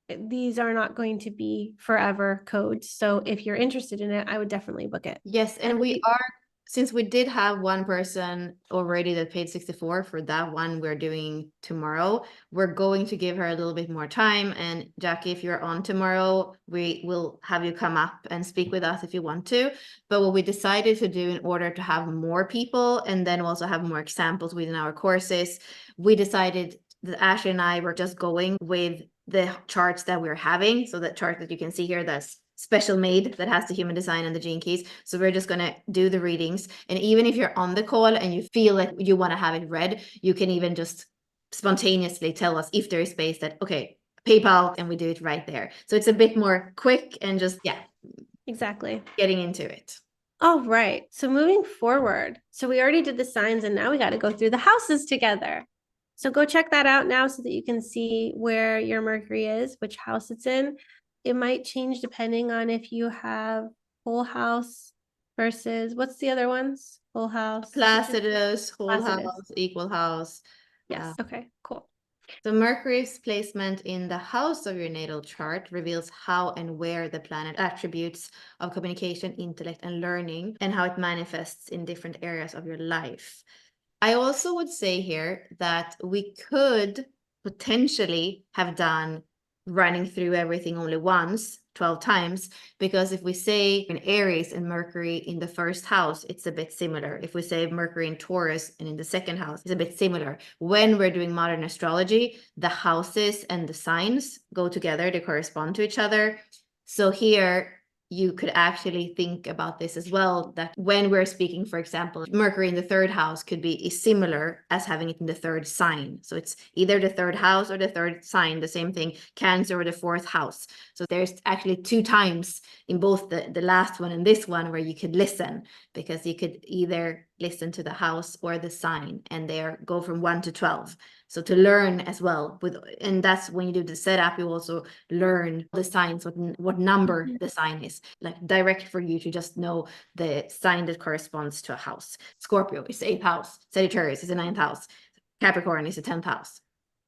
Speaker 1: These are not going to be forever codes. So if you're interested in it, I would definitely book it.
Speaker 2: Yes, and we are, since we did have one person already that paid 64 for that one we're doing tomorrow, we're going to give her a little bit more time. And Jackie, if you're on tomorrow, we will have you come up and speak with us if you want to. But what we decided to do in order to have more people and then also have more examples within our courses, we decided that Ashley and I were just going with the charts that we're having. So that chart that you can see here, that's special made, that has the human design and the gene keys. So we're just going to do the readings. And even if you're on the call and you feel like you want to have it read, you can even just spontaneously tell us if there is space that, okay, PayPal, and we do it right there. So it's a bit more quick and just, yeah,
Speaker 1: Exactly.
Speaker 2: getting into it.
Speaker 1: All right. So moving forward. So we already did the signs and now we got to go through the houses together. So go check that out now so that you can see where your Mercury is, which house it's in. It might change depending on if you have whole house versus what's the other ones? Full house.
Speaker 2: Placidus, whole
Speaker 1: Placidus.
Speaker 2: house, equal house.
Speaker 1: Yes. Okay, cool.
Speaker 2: So Mercury's placement in the house of your natal chart reveals how and where the planet attributes of communication, intellect, and learning, and how it manifests in different areas of your life. I also would say here that we could potentially have done running through everything only once, 12 times, because if we say in Aries and Mercury in the first house, it's a bit similar. If we say Mercury in Taurus and in the second house, it's a bit similar. When we're doing modern astrology, the houses and the signs go together, they correspond to each other. So here, you could actually think about this as well, that when we're speaking, for example, Mercury in the third house could be similar as having it in the third sign. So it's either the third house or the third sign, the same thing, Cancer or the fourth house. So there's actually 2 times in both the last one and this one where you could listen, because you could either listen to the house or the sign, and they go from 1 to 12. So to learn as well and that's when you do the setup, you also learn the signs, what number the sign is, like direct for you to just know the sign that corresponds to a house. Scorpio is 8th house, Sagittarius is the 9th house, Capricorn is the 10th house.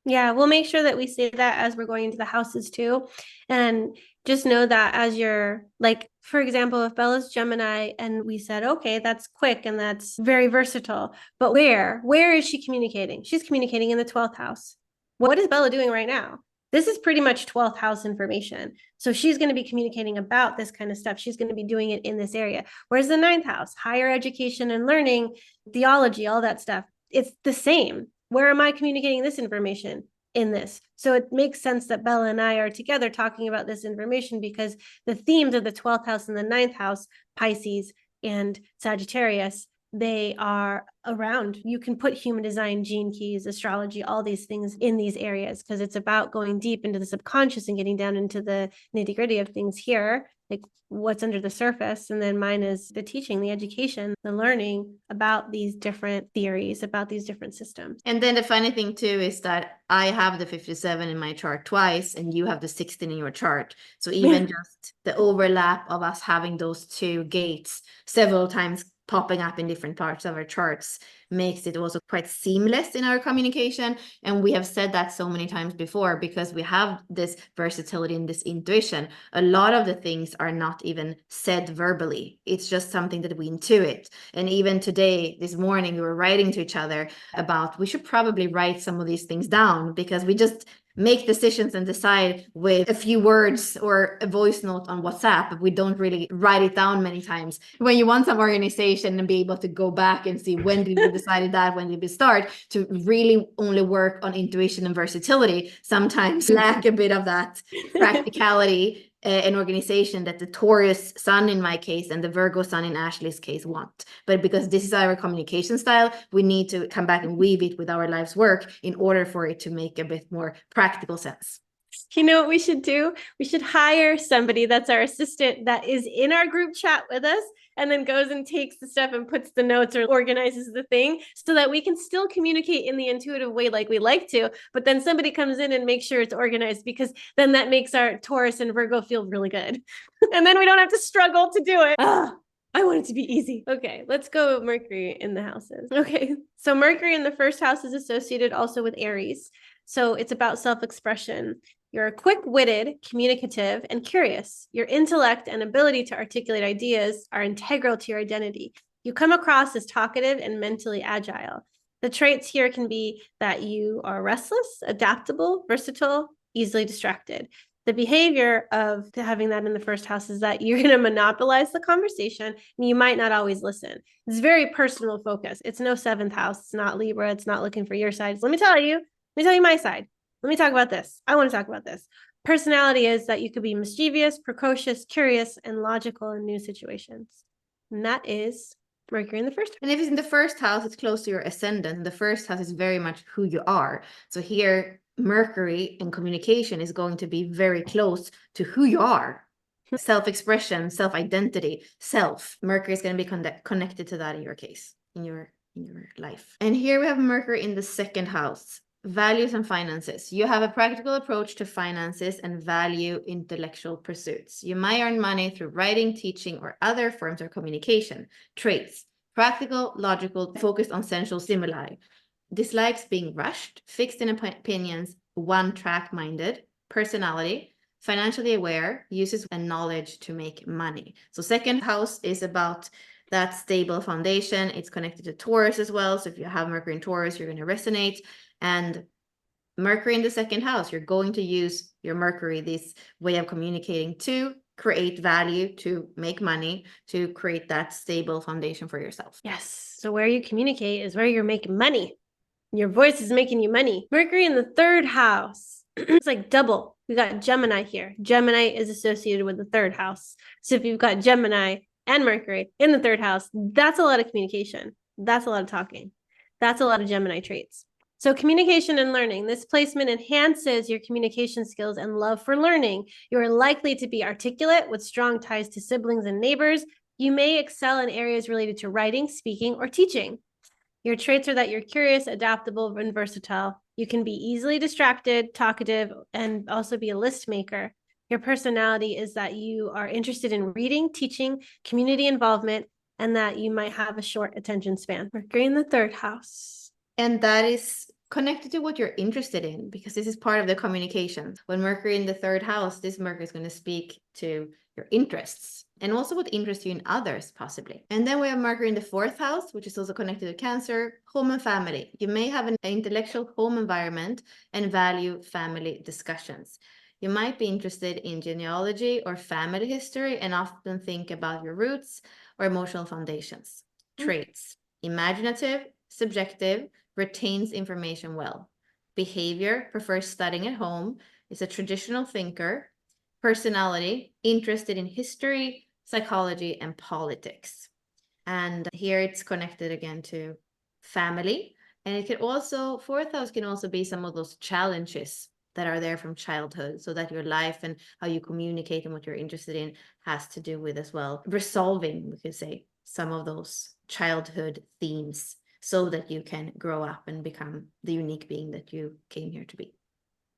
Speaker 1: Yeah, we'll make sure that we say that as we're going into the houses too. And just know that as you're like, for example, if Bella's Gemini and we said, okay, that's quick and that's very versatile, but where is she communicating? She's communicating in the 12th house. What is Bella doing right now? This is pretty much 12th house information. So she's going to be communicating about this kind of stuff. She's going to be doing it in this area. Whereas the 9th house, higher education and learning, theology, all that stuff, it's the same. Where am I communicating this information? In this. So it makes sense that Bella and I are together talking about this information because the themes of the 12th house and the 9th house, Pisces and Sagittarius, they are around. You can put human design, gene keys, astrology, all these things in these areas because it's about going deep into the subconscious and getting down into the nitty gritty of things here, like what's under the surface. And then mine is the teaching, the education, the learning about these different theories, about these different systems.
Speaker 2: And then the funny thing too is that I have the 57 in my chart twice and you have the 16 in your chart. So even just the overlap of us having those 2 gates several times popping up in different parts of our charts makes it also quite seamless in our communication. And we have said that so many times before because we have this versatility and this intuition. A lot of the things are not even said verbally. It's just something that we intuit. And even today, this morning, we were writing to each other about we should probably write some of these things down because we just make decisions and decide with a few words or a voice note on WhatsApp, but we don't really write it down many times. When you want some organization and be able to go back and see when did we decide that, when did we start, to really only work on intuition and versatility, sometimes lack a bit of that practicality and organization that the Taurus sun in my case and the Virgo sun in Ashley's case want. But because this is our communication style, we need to come back and weave it with our life's work in order for it to make a bit more practical sense.
Speaker 1: You know what we should do? We should hire somebody that's our assistant that is in our group chat with us and then goes and takes the stuff and puts the notes or organizes the thing so that we can still communicate in the intuitive way like we like to, but then somebody comes in and makes sure it's organized because then that makes our Taurus and Virgo feel really good. And then we don't have to struggle to do it. I want it to be easy. Okay, let's go Mercury in the houses. Okay, so Mercury in the first house is associated also with Aries. So it's about self-expression. You're quick-witted, communicative, and curious. Your intellect and ability to articulate ideas are integral to your identity. You come across as talkative and mentally agile. The traits here can be that you are restless, adaptable, versatile, easily distracted. The behavior of having that in the first house is that you're going to monopolize the conversation and you might not always listen. It's very personal focus. It's no 7th house. It's not Libra. It's not looking for your side. Let me tell you my side. Let me talk about this. I want to talk about this. Personality is that you could be mischievous, precocious, curious, and logical in new situations. And that is Mercury in the first house.
Speaker 2: And if it's in the first house, it's close to your ascendant. The first house is very much who you are. So here, Mercury and communication is going to be very close to who you are. self-expression, self-identity, self. Mercury is going to be connected to that in your case, in your life. And here we have Mercury in the second house. Values and finances. You have a practical approach to finances and value intellectual pursuits. You might earn money through writing, teaching, or other forms of communication. Traits. Practical, logical, focused on sensual stimuli. Dislikes being rushed, fixed in opinions, one-track minded. Personality. Financially aware, uses and knowledge to make money. So second house is about that stable foundation. It's connected to Taurus as well. So if you have Mercury in Taurus, you're going to resonate. And Mercury in the second house, you're going to use your Mercury, this way of communicating, to create value, to make money, to create that stable foundation for yourself.
Speaker 1: Yes. So where you communicate is where you're making money. Your voice is making you money. Mercury in the third house. It's like double. We got Gemini here. Gemini is associated with the third house. So if you've got Gemini and Mercury in the third house, that's a lot of communication. That's a lot of talking. That's a lot of Gemini traits. So communication and learning. This placement enhances your communication skills and love for learning. You are likely to be articulate with strong ties to siblings and neighbors. You may excel in areas related to writing, speaking, or teaching. Your traits are that you're curious, adaptable, and versatile. You can be easily distracted, talkative, and also be a list maker. Your personality is that you are interested in reading, teaching, community involvement, and that you might have a short attention span. Mercury in the third house.
Speaker 2: And that is connected to what you're interested in, because this is part of the communication. When Mercury in the third house, this Mercury is going to speak to your interests and also what interests you in others, possibly. And then we have Mercury in the fourth house, which is also connected to Cancer, home and family. You may have an intellectual home environment and value family discussions. You might be interested in genealogy or family history and often think about your roots or emotional foundations. Traits: imaginative, subjective, retains information well. Behavior: prefers studying at home, is a traditional thinker. Personality: interested in history, psychology, and politics. And here it's connected again to family. And it can also, fourth house can also be some of those challenges that are there from childhood, so that your life and how you communicate and what you're interested in has to do with as well resolving, we could say, some of those childhood themes, so that you can grow up and become the unique being that you came here to be.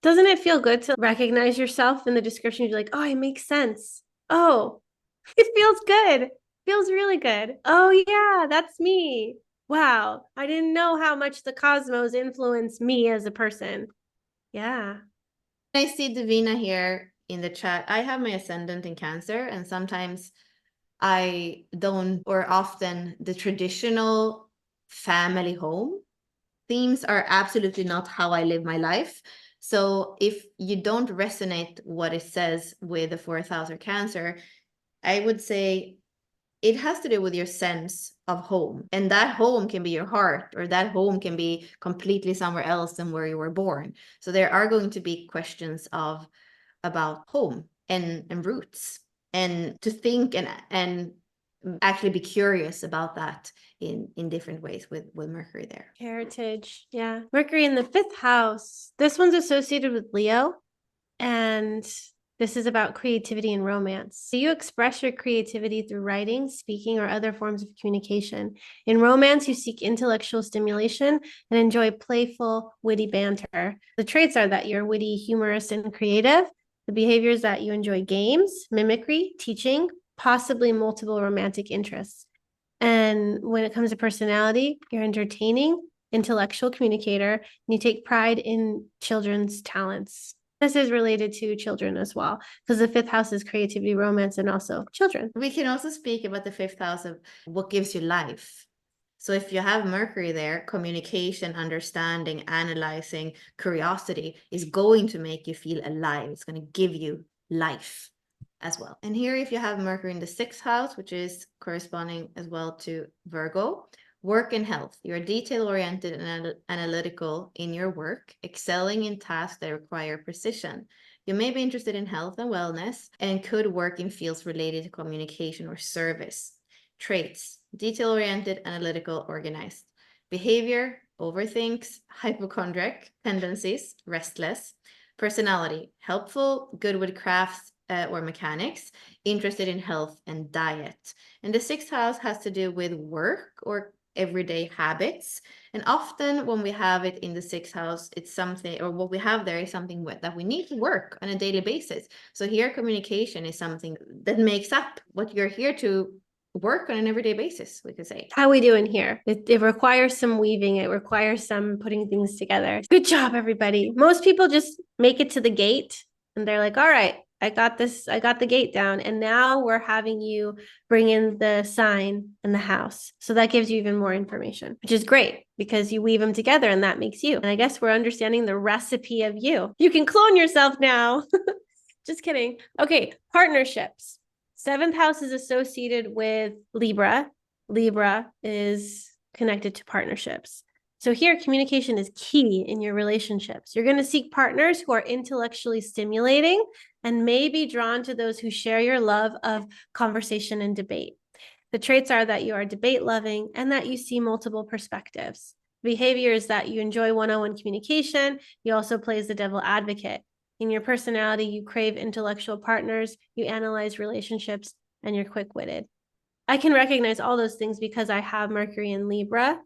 Speaker 1: Doesn't it feel good to recognize yourself in the description? You're like, oh, it makes sense. Oh, it feels good. It feels really good. Oh, yeah, that's me. Wow. I didn't know how much the cosmos influenced me as a person. Yeah.
Speaker 2: I see Davina here in the chat. I have my ascendant in Cancer, and sometimes I don't, or often the traditional family home themes are absolutely not how I live my life. So if you don't resonate what it says with the fourth house or Cancer, I would say it has to do with your sense of home. And that home can be your heart, or that home can be completely somewhere else than where you were born. So there are going to be questions about home and roots, and to think and actually be curious about that in different ways with Mercury there.
Speaker 1: Heritage. Yeah. Mercury in the fifth house. This one's associated with Leo. And this is about creativity and romance. So you express your creativity through writing, speaking, or other forms of communication. In romance, you seek intellectual stimulation and enjoy playful, witty banter. The traits are that you're witty, humorous, and creative. The behaviors that you enjoy games, mimicry, teaching, possibly multiple romantic interests. And when it comes to personality, you're entertaining, intellectual communicator, and you take pride in children's talents. This is related to children as well, because the fifth house is creativity, romance, and also children.
Speaker 2: We can also speak about the fifth house of what gives you life. So if you have Mercury there, communication, understanding, analyzing, curiosity is going to make you feel alive. It's going to give you life as well. And here, if you have Mercury in the sixth house, which is corresponding as well to Virgo, work and health. You're detail-oriented and analytical in your work, excelling in tasks that require precision. You may be interested in health and wellness and could work in fields related to communication or service. Traits: detail-oriented, analytical, organized. Behavior: overthinks, hypochondriac tendencies, restless. Personality: helpful, good with crafts, or mechanics, interested in health and diet. And the 6th house has to do with work or everyday habits. And often when we have it in the 6th house, it's something, or what we have there is something that we need to work on a daily basis. So here communication is something that makes up what you're here to work on an everyday basis, we could say.
Speaker 1: How we doing here? It requires some weaving. It requires some putting things together. Good job, everybody. Most people just make it to the gate and they're like, all right, I got this. I got the gate down. And now we're having you bring in the sign and the house. So that gives you even more information, which is great because you weave them together and that makes you. And I guess we're understanding the recipe of you. You can clone yourself now. Just kidding. Okay, partnerships. 7th house is associated with Libra. Libra is connected to partnerships. So here, communication is key in your relationships. You're going to seek partners who are intellectually stimulating and may be drawn to those who share your love of conversation and debate. The traits are that you are debate loving and that you see multiple perspectives. Behavior is that you enjoy one-on-one communication. You also play as the devil advocate. In your personality, you crave intellectual partners, you analyze relationships, and you're quick-witted. I can recognize all those things because I have Mercury in Libra.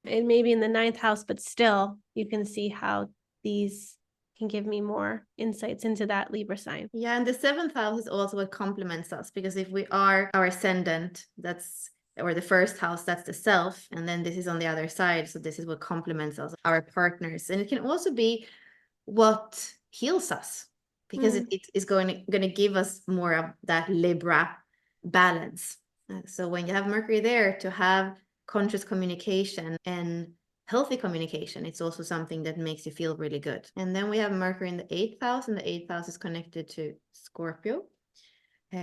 Speaker 1: It may be in the 9th house, but still, you can see how these can give me more insights into that Libra sign.
Speaker 2: Yeah, and the 7th house is also what complements us, because if we are our ascendant, or the 1st house, that's the self, and then this is on the other side, so this is what complements us, our partners. And it can also be what heals us, because it is going to give us more of that Libra balance. So when you have Mercury there, to have conscious communication and healthy communication, it's also something that makes you feel really good. And then we have Mercury in the 8th house, and the 8th house is connected to Scorpio.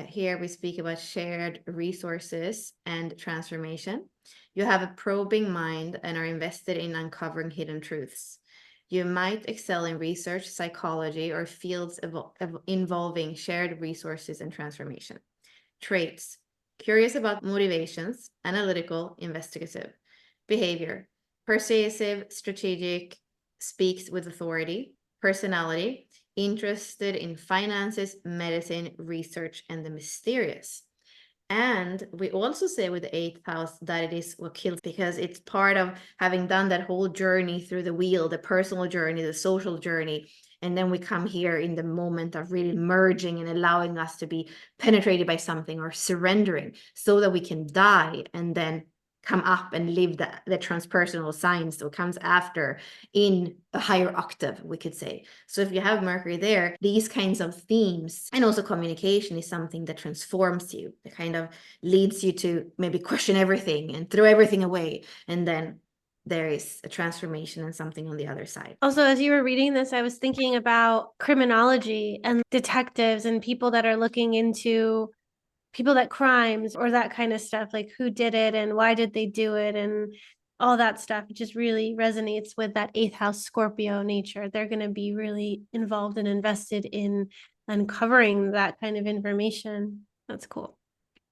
Speaker 2: Here we speak about shared resources and transformation. You have a probing mind and are invested in uncovering hidden truths. You might excel in research, psychology, or fields involving shared resources and transformation. Traits: curious about motivations, analytical, investigative. Behavior: persuasive, strategic, speaks with authority. Personality: interested in finances, medicine, research, and the mysterious. And we also say with the 8th house that it is what kills, because it's part of having done that whole journey through the wheel, the personal journey, the social journey. And then we come here in the moment of really merging and allowing us to be penetrated by something, or surrendering, so that we can die and then come up and live the transpersonal science that comes after in a higher octave, we could say. So if you have Mercury there, these kinds of themes, and also communication, is something that transforms you. It kind of leads you to maybe question everything and throw everything away. And then there is a transformation and something on the other side.
Speaker 1: Also, as you were reading this, I was thinking about criminology and detectives and people that are looking into people that crimes or that kind of stuff, like who did it and why did they do it and all that stuff. It just really resonates with that 8th house Scorpio nature. They're going to be really involved and invested in uncovering that kind of information. That's cool.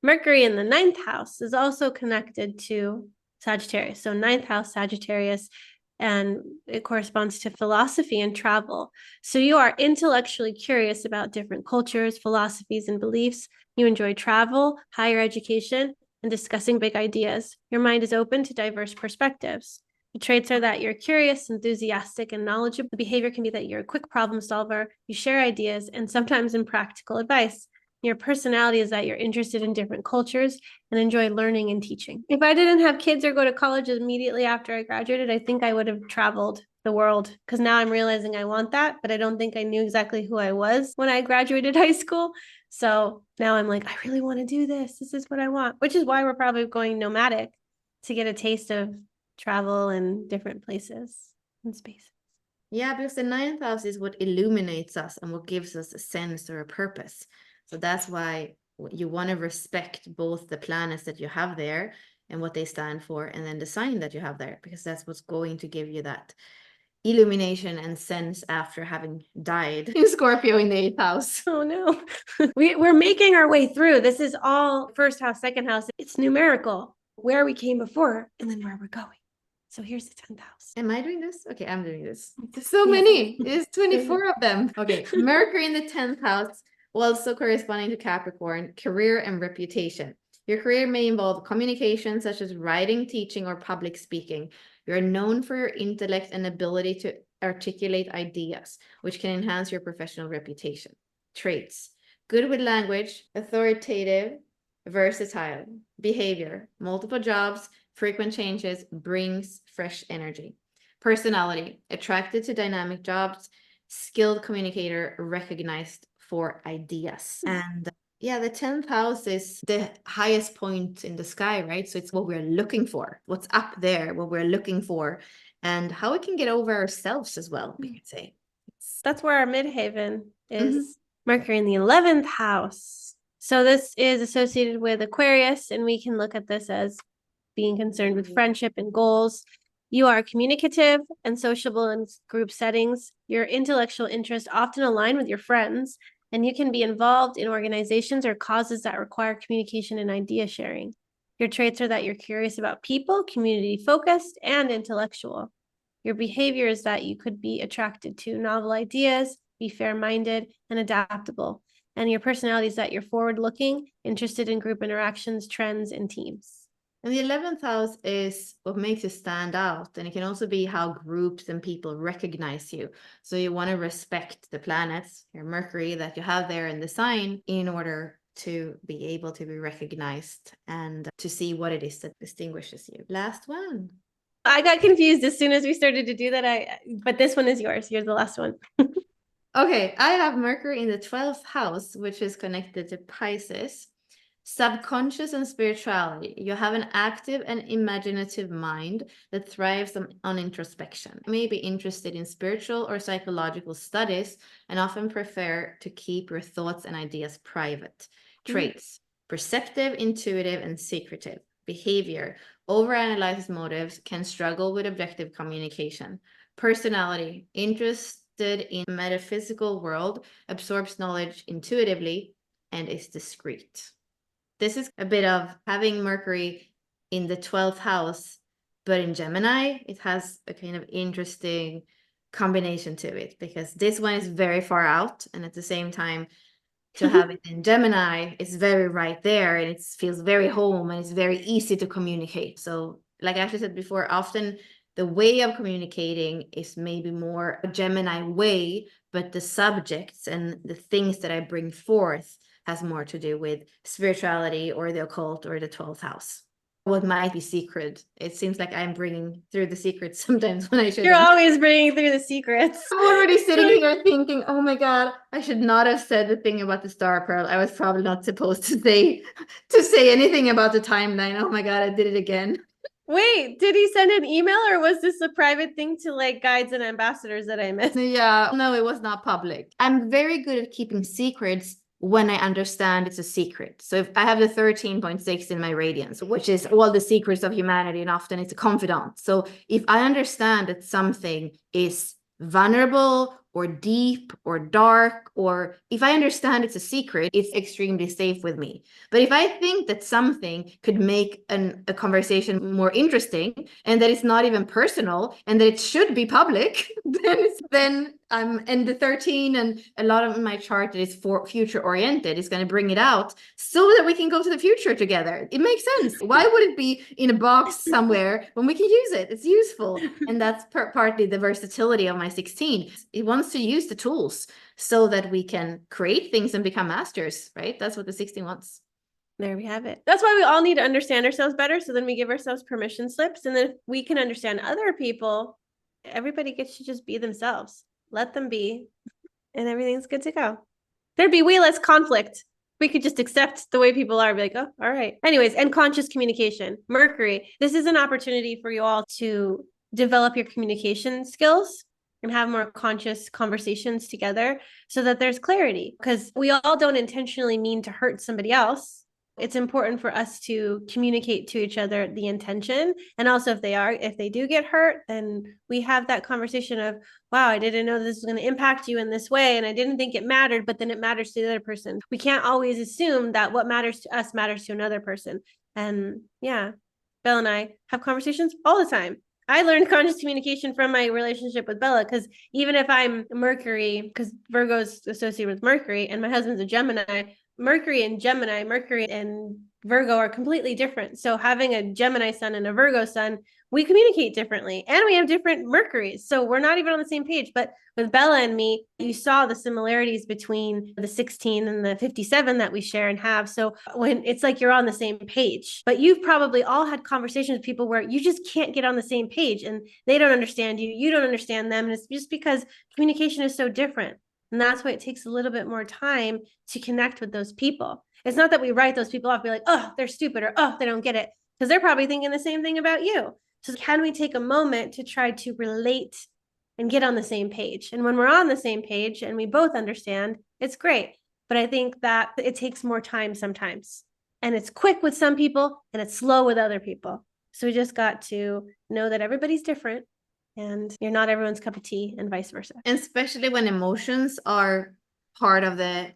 Speaker 1: Mercury in the 9th house is also connected to Sagittarius. So 9th house Sagittarius, and it corresponds to philosophy and travel. So you are intellectually curious about different cultures, philosophies, and beliefs. You enjoy travel, higher education, and discussing big ideas. Your mind is open to diverse perspectives. The traits are that you're curious, enthusiastic, and knowledgeable. The behavior can be that you're a quick problem solver, you share ideas, and sometimes impractical advice. Your personality is that you're interested in different cultures and enjoy learning and teaching. If I didn't have kids or go to college immediately after I graduated, I think I would have traveled the world, because now I'm realizing I want that, but I don't think I knew exactly who I was when I graduated high school. So now I'm like, I really want to do this. This is what I want, which is why we're probably going nomadic, to get a taste of travel and different places and spaces.
Speaker 2: Yeah, because the 9th house is what illuminates us and what gives us a sense or a purpose. So that's why you want to respect both the planets that you have there and what they stand for, and then the sign that you have there, because that's what's going to give you that illumination and sense after having died in Scorpio in the 8th house.
Speaker 1: Oh no. We're making our way through. This is all 1st house, 2nd house. It's numerical, where we came before and then where we're going. So here's the 10th house.
Speaker 2: Am I doing this? Okay, I'm doing this. There's so many. There's 24 of them. Okay, Mercury in the 10th house Also corresponding to Capricorn, career and reputation. Your career may involve communication such as writing, teaching, or public speaking. You're known for your intellect and ability to articulate ideas, which can enhance your professional reputation. Traits: good with language, authoritative, versatile. Behavior: multiple jobs, frequent changes, brings fresh energy. Personality: attracted to dynamic jobs, skilled communicator, recognized for ideas. And yeah, the 10th house is the highest point in the sky, right? So it's what we're looking for, what's up there, what we're looking for, and how we can get over ourselves as well, we could say.
Speaker 1: That's where our midhaven is. Mercury in the 11th house. So this is associated with Aquarius, and we can look at this as being concerned with friendship and goals. You are communicative and sociable in group settings. Your intellectual interests often align with your friends, and you can be involved in organizations or causes that require communication and idea sharing. Your traits are that you're curious about people, community focused, and intellectual. Your behavior is that you could be attracted to novel ideas, be fair-minded, and adaptable. And your personality is that you're forward-looking, interested in group interactions, trends, and teams.
Speaker 2: And the 11th house is what makes you stand out. And it can also be how groups and people recognize you. So you want to respect the planets, your Mercury that you have there in the sign, in order to be able to be recognized and to see what it is that distinguishes you. Last one.
Speaker 1: I got confused as soon as we started to do that. But this one is yours. You're the last one.
Speaker 2: Okay, I have Mercury in the 12th house, which is connected to Pisces. Subconscious and spirituality. You have an active and imaginative mind that thrives on introspection. You may be interested in spiritual or psychological studies and often prefer to keep your thoughts and ideas private. Traits: perceptive, intuitive, and secretive. Behavior: overanalyzes motives, can struggle with objective communication. Personality: interested in metaphysical world, absorbs knowledge intuitively, and is discreet. This is a bit of having Mercury in the 12th house, but in Gemini, it has a kind of interesting combination to it because this one is very far out. And at the same time, to have it in Gemini, it's very right there and it feels very home and it's very easy to communicate. So like I actually said before, often the way of communicating is maybe more a Gemini way, but the subjects and the things that I bring forth has more to do with spirituality or the occult or the 12th house. What might be secret. It seems like I'm bringing through the secrets sometimes when I shouldn't.
Speaker 1: You're always bringing through the secrets.
Speaker 2: I'm already sitting here thinking, oh my God, I should not have said the thing about the star pearl. I was probably not supposed to say anything about the timeline. Oh my God, I did it again.
Speaker 1: Wait, did he send an email or was this a private thing to like guides and ambassadors that I missed?
Speaker 2: Yeah, no, it was not public. I'm very good at keeping secrets when I understand it's a secret. So if I have the 13.6 in my radiance, which is all the secrets of humanity, and often it's a confidant. So if I understand that something is vulnerable or deep or dark, or if I understand it's a secret, it's extremely safe with me. But if I think that something could make a conversation more interesting and that it's not even personal and that it should be public, then I'm in the 13 and a lot of my chart that is for future oriented is going to bring it out so that we can go to the future together. It makes sense. Why would it be in a box somewhere when we can use it? It's useful. And that's partly the versatility of my 16. It wants to use the tools so that we can create things and become masters, right? That's what the 16 wants.
Speaker 1: There we have it. That's why we all need to understand ourselves better. So then we give ourselves permission slips. And then if we can understand other people, everybody gets to just be themselves. Let them be. And everything's good to go. There'd be way less conflict. We could just accept the way people are, be like, oh, all right. Anyways, and conscious communication. Mercury, this is an opportunity for you all to develop your communication skills and have more conscious conversations together so that there's clarity. Because we all don't intentionally mean to hurt somebody else. It's important for us to communicate to each other the intention. And also if they do get hurt, then we have that conversation of, wow, I didn't know this was going to impact you in this way. And I didn't think it mattered, but then it matters to the other person. We can't always assume that what matters to us matters to another person. And yeah, Belle and I have conversations all the time. I learned conscious communication from my relationship with Bella, because even if I'm Mercury, because Virgo's associated with Mercury and my husband's a Gemini, Mercury and Virgo are completely different. So having a Gemini sun and a Virgo sun, we communicate differently and we have different Mercuries. So we're not even on the same page. But with Bella and me, you saw the similarities between the 16 and the 57 that we share and have. So when it's like you're on the same page, but you've probably all had conversations with people where you just can't get on the same page and they don't understand you, you don't understand them. And it's just because communication is so different. And that's why it takes a little bit more time to connect with those people. It's not that we write those people off, be like, oh, they're stupid, or oh, they don't get it, because they're probably thinking the same thing about you. So can we take a moment to try to relate and get on the same page? And when we're on the same page and we both understand, it's great. But I think that it takes more time sometimes. And it's quick with some people and it's slow with other people. So we just got to know that everybody's different and you're not everyone's cup of tea and vice versa.
Speaker 2: And especially when emotions are part of the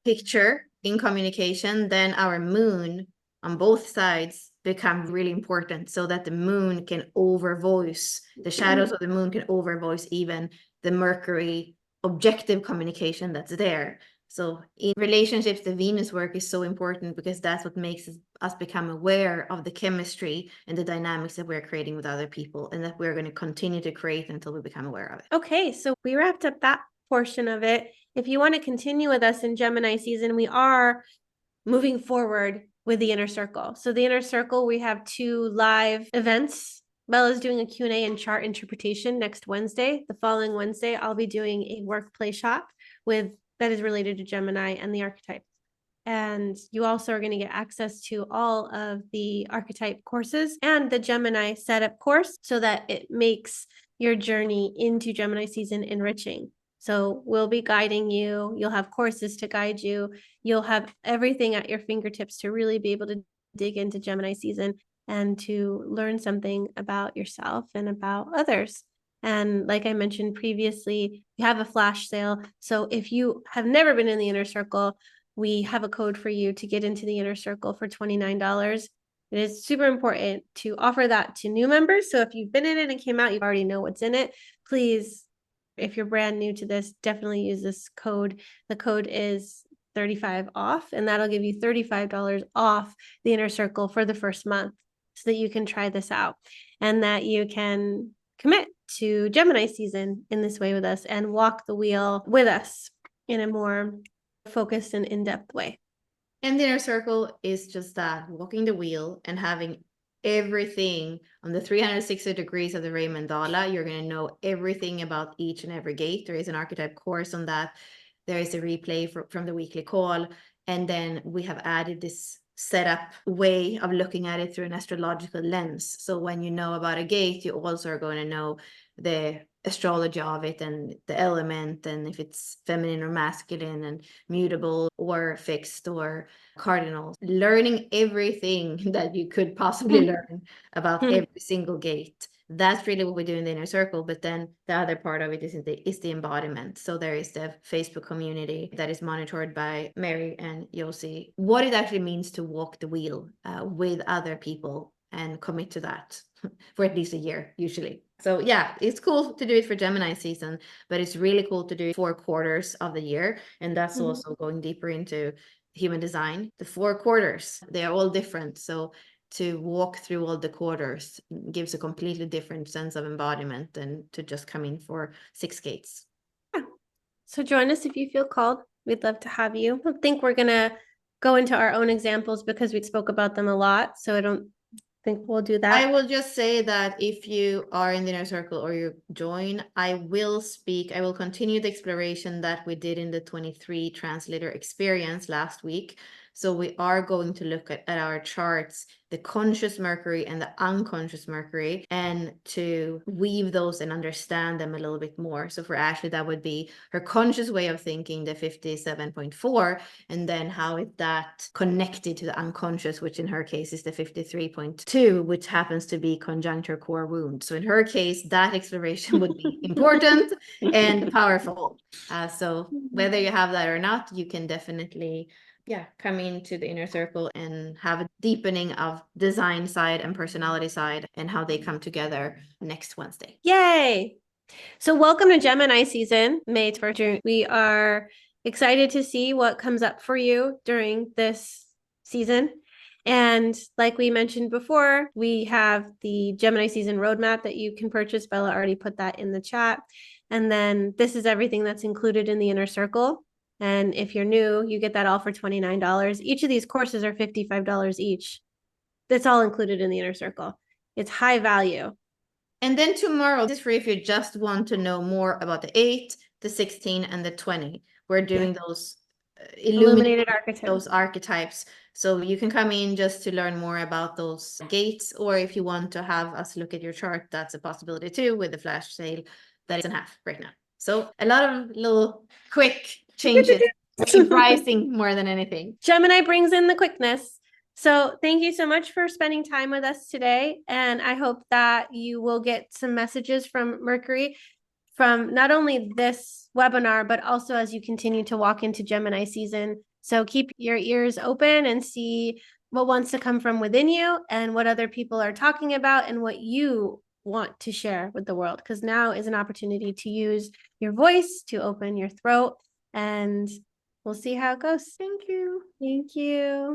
Speaker 2: picture in communication, then our moon on both sides become really important, so that the moon can overvoice, the shadows of the moon can overvoice even the Mercury objective communication that's there. So in relationships, the Venus work is so important because that's what makes us become aware of the chemistry and the dynamics that we're creating with other people, and that we're going to continue to create until we become aware of it.
Speaker 1: Okay, so we wrapped up that portion of it. If you want to continue with us in Gemini season, we are moving forward with the inner circle. So the inner circle, we have 2 live events. Bella's doing a Q&A and chart interpretation next Wednesday. The following Wednesday, I'll be doing a workplay shop that is related to Gemini and the archetypes. And you also are going to get access to all of the archetype courses and the Gemini setup course, so that it makes your journey into Gemini season enriching. So we'll be guiding you. You'll have courses to guide you. You'll have everything at your fingertips to really be able to dig into Gemini season and to learn something about yourself and about others. And like I mentioned previously, we have a flash sale. So if you have never been in the inner circle, we have a code for you to get into the inner circle for $29. It is super important to offer that to new members. So if you've been in it and came out, you already know what's in it. Please, if you're brand new to this, definitely use this code. The code is 35 off, and that'll give you $35 off the inner circle for the first month, so that you can try this out and that you can commit to Gemini season in this way with us and walk the wheel with us in a more focused and in-depth way.
Speaker 2: And the inner circle is just that, walking the wheel and having everything on the 360 degrees of the Ray mandala. You're going to know everything about each and every gate. There is an archetype course on that. There is a replay from the weekly call. And then we have added this setup way of looking at it through an astrological lens. So when you know about a gate, you also are going to know the astrology of it and the element, and if it's feminine or masculine and mutable or fixed or cardinal. Learning everything that you could possibly learn about every single gate. That's really what we do in the inner circle. But then the other part of it is the embodiment. So there is the Facebook community that is monitored by Mary and Yossi. What it actually means to walk the wheel with other people and commit to that for at least a year, usually. So yeah, it's cool to do it for Gemini season, but it's really cool to do it 4 quarters of the year. And that's also going deeper into human design. The 4 quarters, they are all different. So to walk through all the quarters gives a completely different sense of embodiment than to just come in for 6 gates.
Speaker 1: Yeah. So join us if you feel called. We'd love to have you. I don't think we're going to go into our own examples because we spoke about them a lot. So I don't think we'll do that.
Speaker 2: I will just say that if you are in the inner circle or you join, I will continue the exploration that we did in the 23 translator experience last week. So we are going to look at our charts, the conscious Mercury and the unconscious Mercury, and to weave those and understand them a little bit more. So for Ashley, that would be her conscious way of thinking, the 57.4, and then how that connected to the unconscious, which in her case is the 53.2, which happens to be conjuncture core wound. So in her case, that exploration would be important and powerful. So whether you have that or not, you can definitely yeah, come into the inner circle and have a deepening of design side and personality side and how they come together next Wednesday.
Speaker 1: Yay! So welcome to Gemini season, May to June. We are excited to see what comes up for you during this season. And like we mentioned before, we have the Gemini season roadmap that you can purchase. Bella already put that in the chat. And then this is everything that's included in the inner circle. And if you're new, you get that all for $29. Each of these courses are $55 each. That's all included in the inner circle. It's high value.
Speaker 2: And then tomorrow, this is free if you just want to know more about the 8, the 16, and the 20. We're doing those
Speaker 1: Illuminated archetypes.
Speaker 2: those archetypes. So you can come in just to learn more about those gates, or if you want to have us look at your chart, that's a possibility too with the flash sale that is in half right now. So a lot of little quick changes, pricing more than anything.
Speaker 1: Gemini brings in the quickness. So thank you so much for spending time with us today. And I hope that you will get some messages from Mercury from not only this webinar, but also as you continue to walk into Gemini season. So keep your ears open and see what wants to come from within you and what other people are talking about and what you want to share with the world. Because now is an opportunity to use your voice to open your throat, and we'll see how it goes.
Speaker 2: Thank you.
Speaker 1: Thank you.